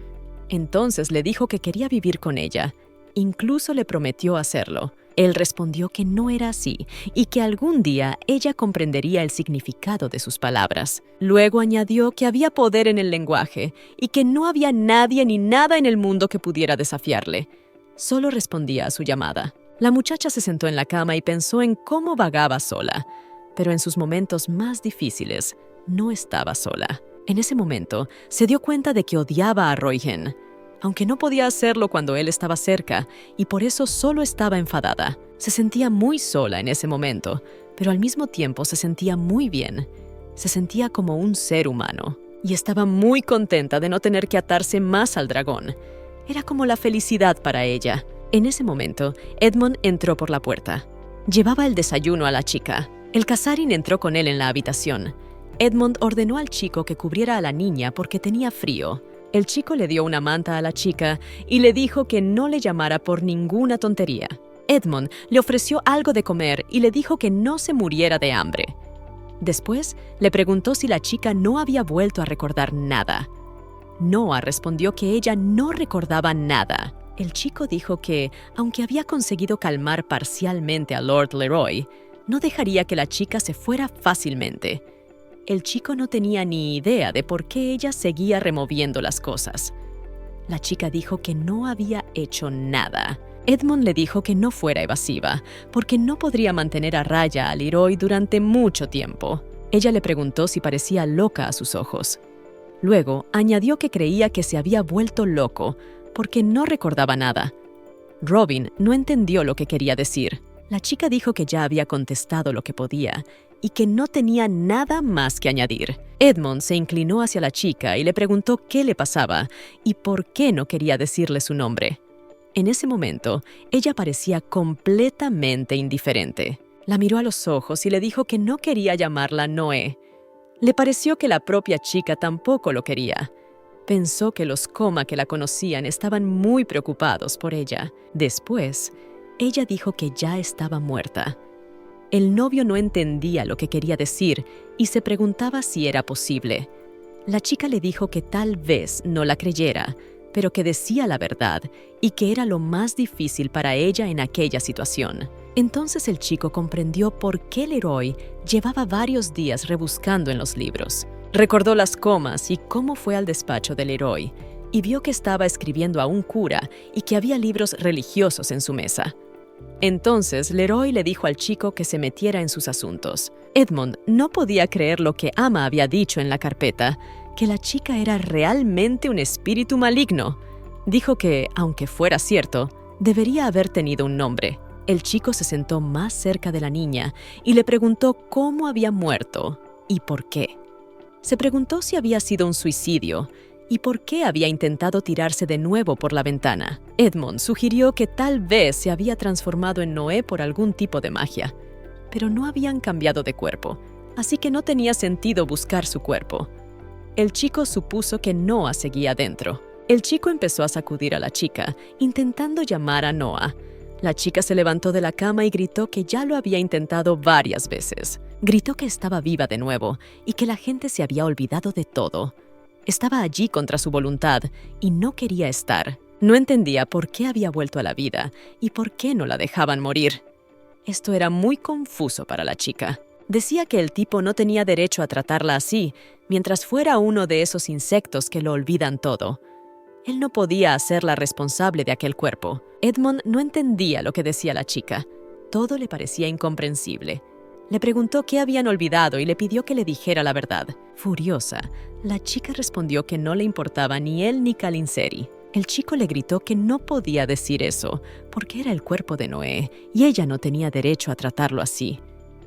A: Entonces le dijo que quería vivir con ella. Incluso le prometió hacerlo. Él respondió que no era así y que algún día ella comprendería el significado de sus palabras. Luego añadió que había poder en el lenguaje y que no había nadie ni nada en el mundo que pudiera desafiarle. Solo respondía a su llamada. La muchacha se sentó en la cama y pensó en cómo vagaba sola, pero en sus momentos más difíciles no estaba sola. En ese momento se dio cuenta de que odiaba a Roigen, aunque no podía hacerlo cuando él estaba cerca, y por eso solo estaba enfadada. Se sentía muy sola en ese momento, pero al mismo tiempo se sentía muy bien. Se sentía como un ser humano, y estaba muy contenta de no tener que atarse más al dragón. Era como la felicidad para ella. En ese momento, Edmund entró por la puerta. Llevaba el desayuno a la chica. El Casarín entró con él en la habitación. Edmund ordenó al chico que cubriera a la niña porque tenía frío. El chico le dio una manta a la chica y le dijo que no le llamara por ninguna tontería. Edmund le ofreció algo de comer y le dijo que no se muriera de hambre. Después, le preguntó si la chica no había vuelto a recordar nada. Noah respondió que ella no recordaba nada. El chico dijo que, aunque había conseguido calmar parcialmente a Lord Leroy, no dejaría que la chica se fuera fácilmente. El chico no tenía ni idea de por qué ella seguía removiendo las cosas. La chica dijo que no había hecho nada. Edmund le dijo que no fuera evasiva, porque no podría mantener a raya a Leroy durante mucho tiempo. Ella le preguntó si parecía loca a sus ojos. Luego, añadió que creía que se había vuelto loco, porque no recordaba nada. Robin no entendió lo que quería decir. La chica dijo que ya había contestado lo que podía y que no tenía nada más que añadir. Edmund se inclinó hacia la chica y le preguntó qué le pasaba y por qué no quería decirle su nombre. En ese momento, ella parecía completamente indiferente. La miró a los ojos y le dijo que no quería llamarla Noé. Le pareció que la propia chica tampoco lo quería. Pensó que los Coma que la conocían estaban muy preocupados por ella. Después, ella dijo que ya estaba muerta. El novio no entendía lo que quería decir y se preguntaba si era posible. La chica le dijo que tal vez no la creyera, pero que decía la verdad y que era lo más difícil para ella en aquella situación. Entonces el chico comprendió por qué Leroy llevaba varios días rebuscando en los libros. Recordó las comas y cómo fue al despacho de Leroy, y vio que estaba escribiendo a un cura y que había libros religiosos en su mesa. Entonces Leroy le dijo al chico que se metiera en sus asuntos. Edmund no podía creer lo que Ama había dicho en la carpeta, que la chica era realmente un espíritu maligno. Dijo que, aunque fuera cierto, debería haber tenido un nombre. El chico se sentó más cerca de la niña y le preguntó cómo había muerto y por qué. Se preguntó si había sido un suicidio y por qué había intentado tirarse de nuevo por la ventana. Edmund sugirió que tal vez se había transformado en Noé por algún tipo de magia, pero no habían cambiado de cuerpo, así que no tenía sentido buscar su cuerpo. El chico supuso que Noah seguía dentro. El chico empezó a sacudir a la chica, intentando llamar a Noah. La chica se levantó de la cama y gritó que ya lo había intentado varias veces. Gritó que estaba viva de nuevo y que la gente se había olvidado de todo. Estaba allí contra su voluntad y no quería estar. No entendía por qué había vuelto a la vida y por qué no la dejaban morir. Esto era muy confuso para la chica. Decía que el tipo no tenía derecho a tratarla así, mientras fuera uno de esos insectos que lo olvidan todo. Él no podía hacerla responsable de aquel cuerpo. Edmond no entendía lo que decía la chica. Todo le parecía incomprensible. Le preguntó qué habían olvidado y le pidió que le dijera la verdad. Furiosa, la chica respondió que no le importaba ni él ni Kalinseri. El chico le gritó que no podía decir eso, porque era el cuerpo de Noé y ella no tenía derecho a tratarlo así.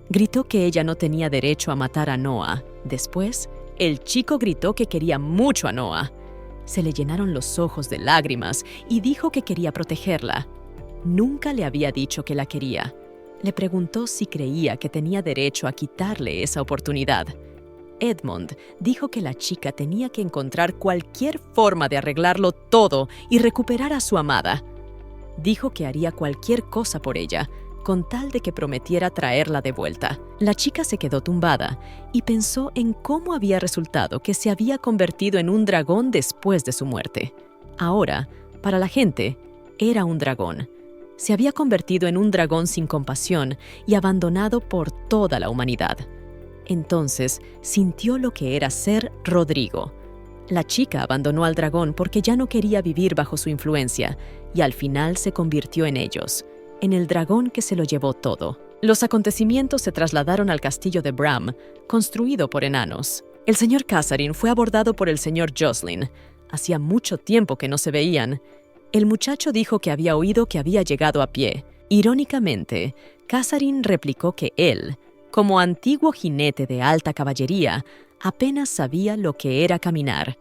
A: Gritó que ella no tenía derecho a matar a Noah. Después, el chico gritó que quería mucho a Noah. Se le llenaron los ojos de lágrimas y dijo que quería protegerla. Nunca le había dicho que la quería. Le preguntó si creía que tenía derecho a quitarle esa oportunidad. Edmond dijo que la chica tenía que encontrar cualquier forma de arreglarlo todo y recuperar a su amada. Dijo que haría cualquier cosa por ella, con tal de que prometiera traerla de vuelta. La chica se quedó tumbada y pensó en cómo había resultado que se había convertido en un dragón después de su muerte. Ahora, para la gente, era un dragón. Se había convertido en un dragón sin compasión y abandonado por toda la humanidad. Entonces, sintió lo que era ser Rodrigo. La chica abandonó al dragón porque ya no quería vivir bajo su influencia y al final se convirtió en ellos, en el dragón que se lo llevó todo. Los acontecimientos se trasladaron al castillo de Bram, construido por enanos. El señor Casarín fue abordado por el señor Jocelyn. Hacía mucho tiempo que no se veían. El muchacho dijo que había oído que había llegado a pie. Irónicamente, Casarín replicó que él, como antiguo jinete de alta caballería, apenas sabía lo que era caminar.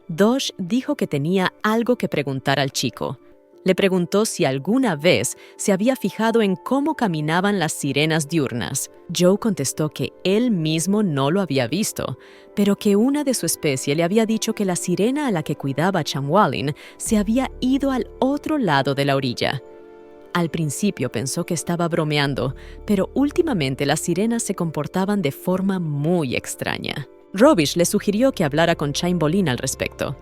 A: Dosh dijo que tenía algo que preguntar al chico. Le preguntó si alguna vez se había fijado en cómo caminaban las sirenas diurnas. Joe contestó que él mismo no lo había visto, pero que una de su especie le había dicho que la sirena a la que cuidaba Chanwalin se había ido al otro lado de la orilla. Al principio pensó que estaba bromeando, pero últimamente las sirenas se comportaban de forma muy extraña. Robish le sugirió que hablara con Chaimbolin al respecto.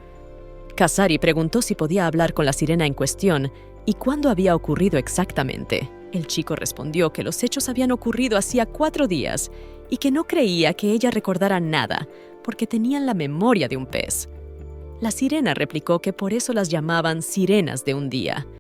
A: Kasari preguntó si podía hablar con la sirena en cuestión y cuándo había ocurrido exactamente. El chico respondió que los hechos habían ocurrido hacía 4 días y que no creía que ella recordara nada porque tenían la memoria de un pez. La sirena replicó que por eso las llamaban sirenas de un día.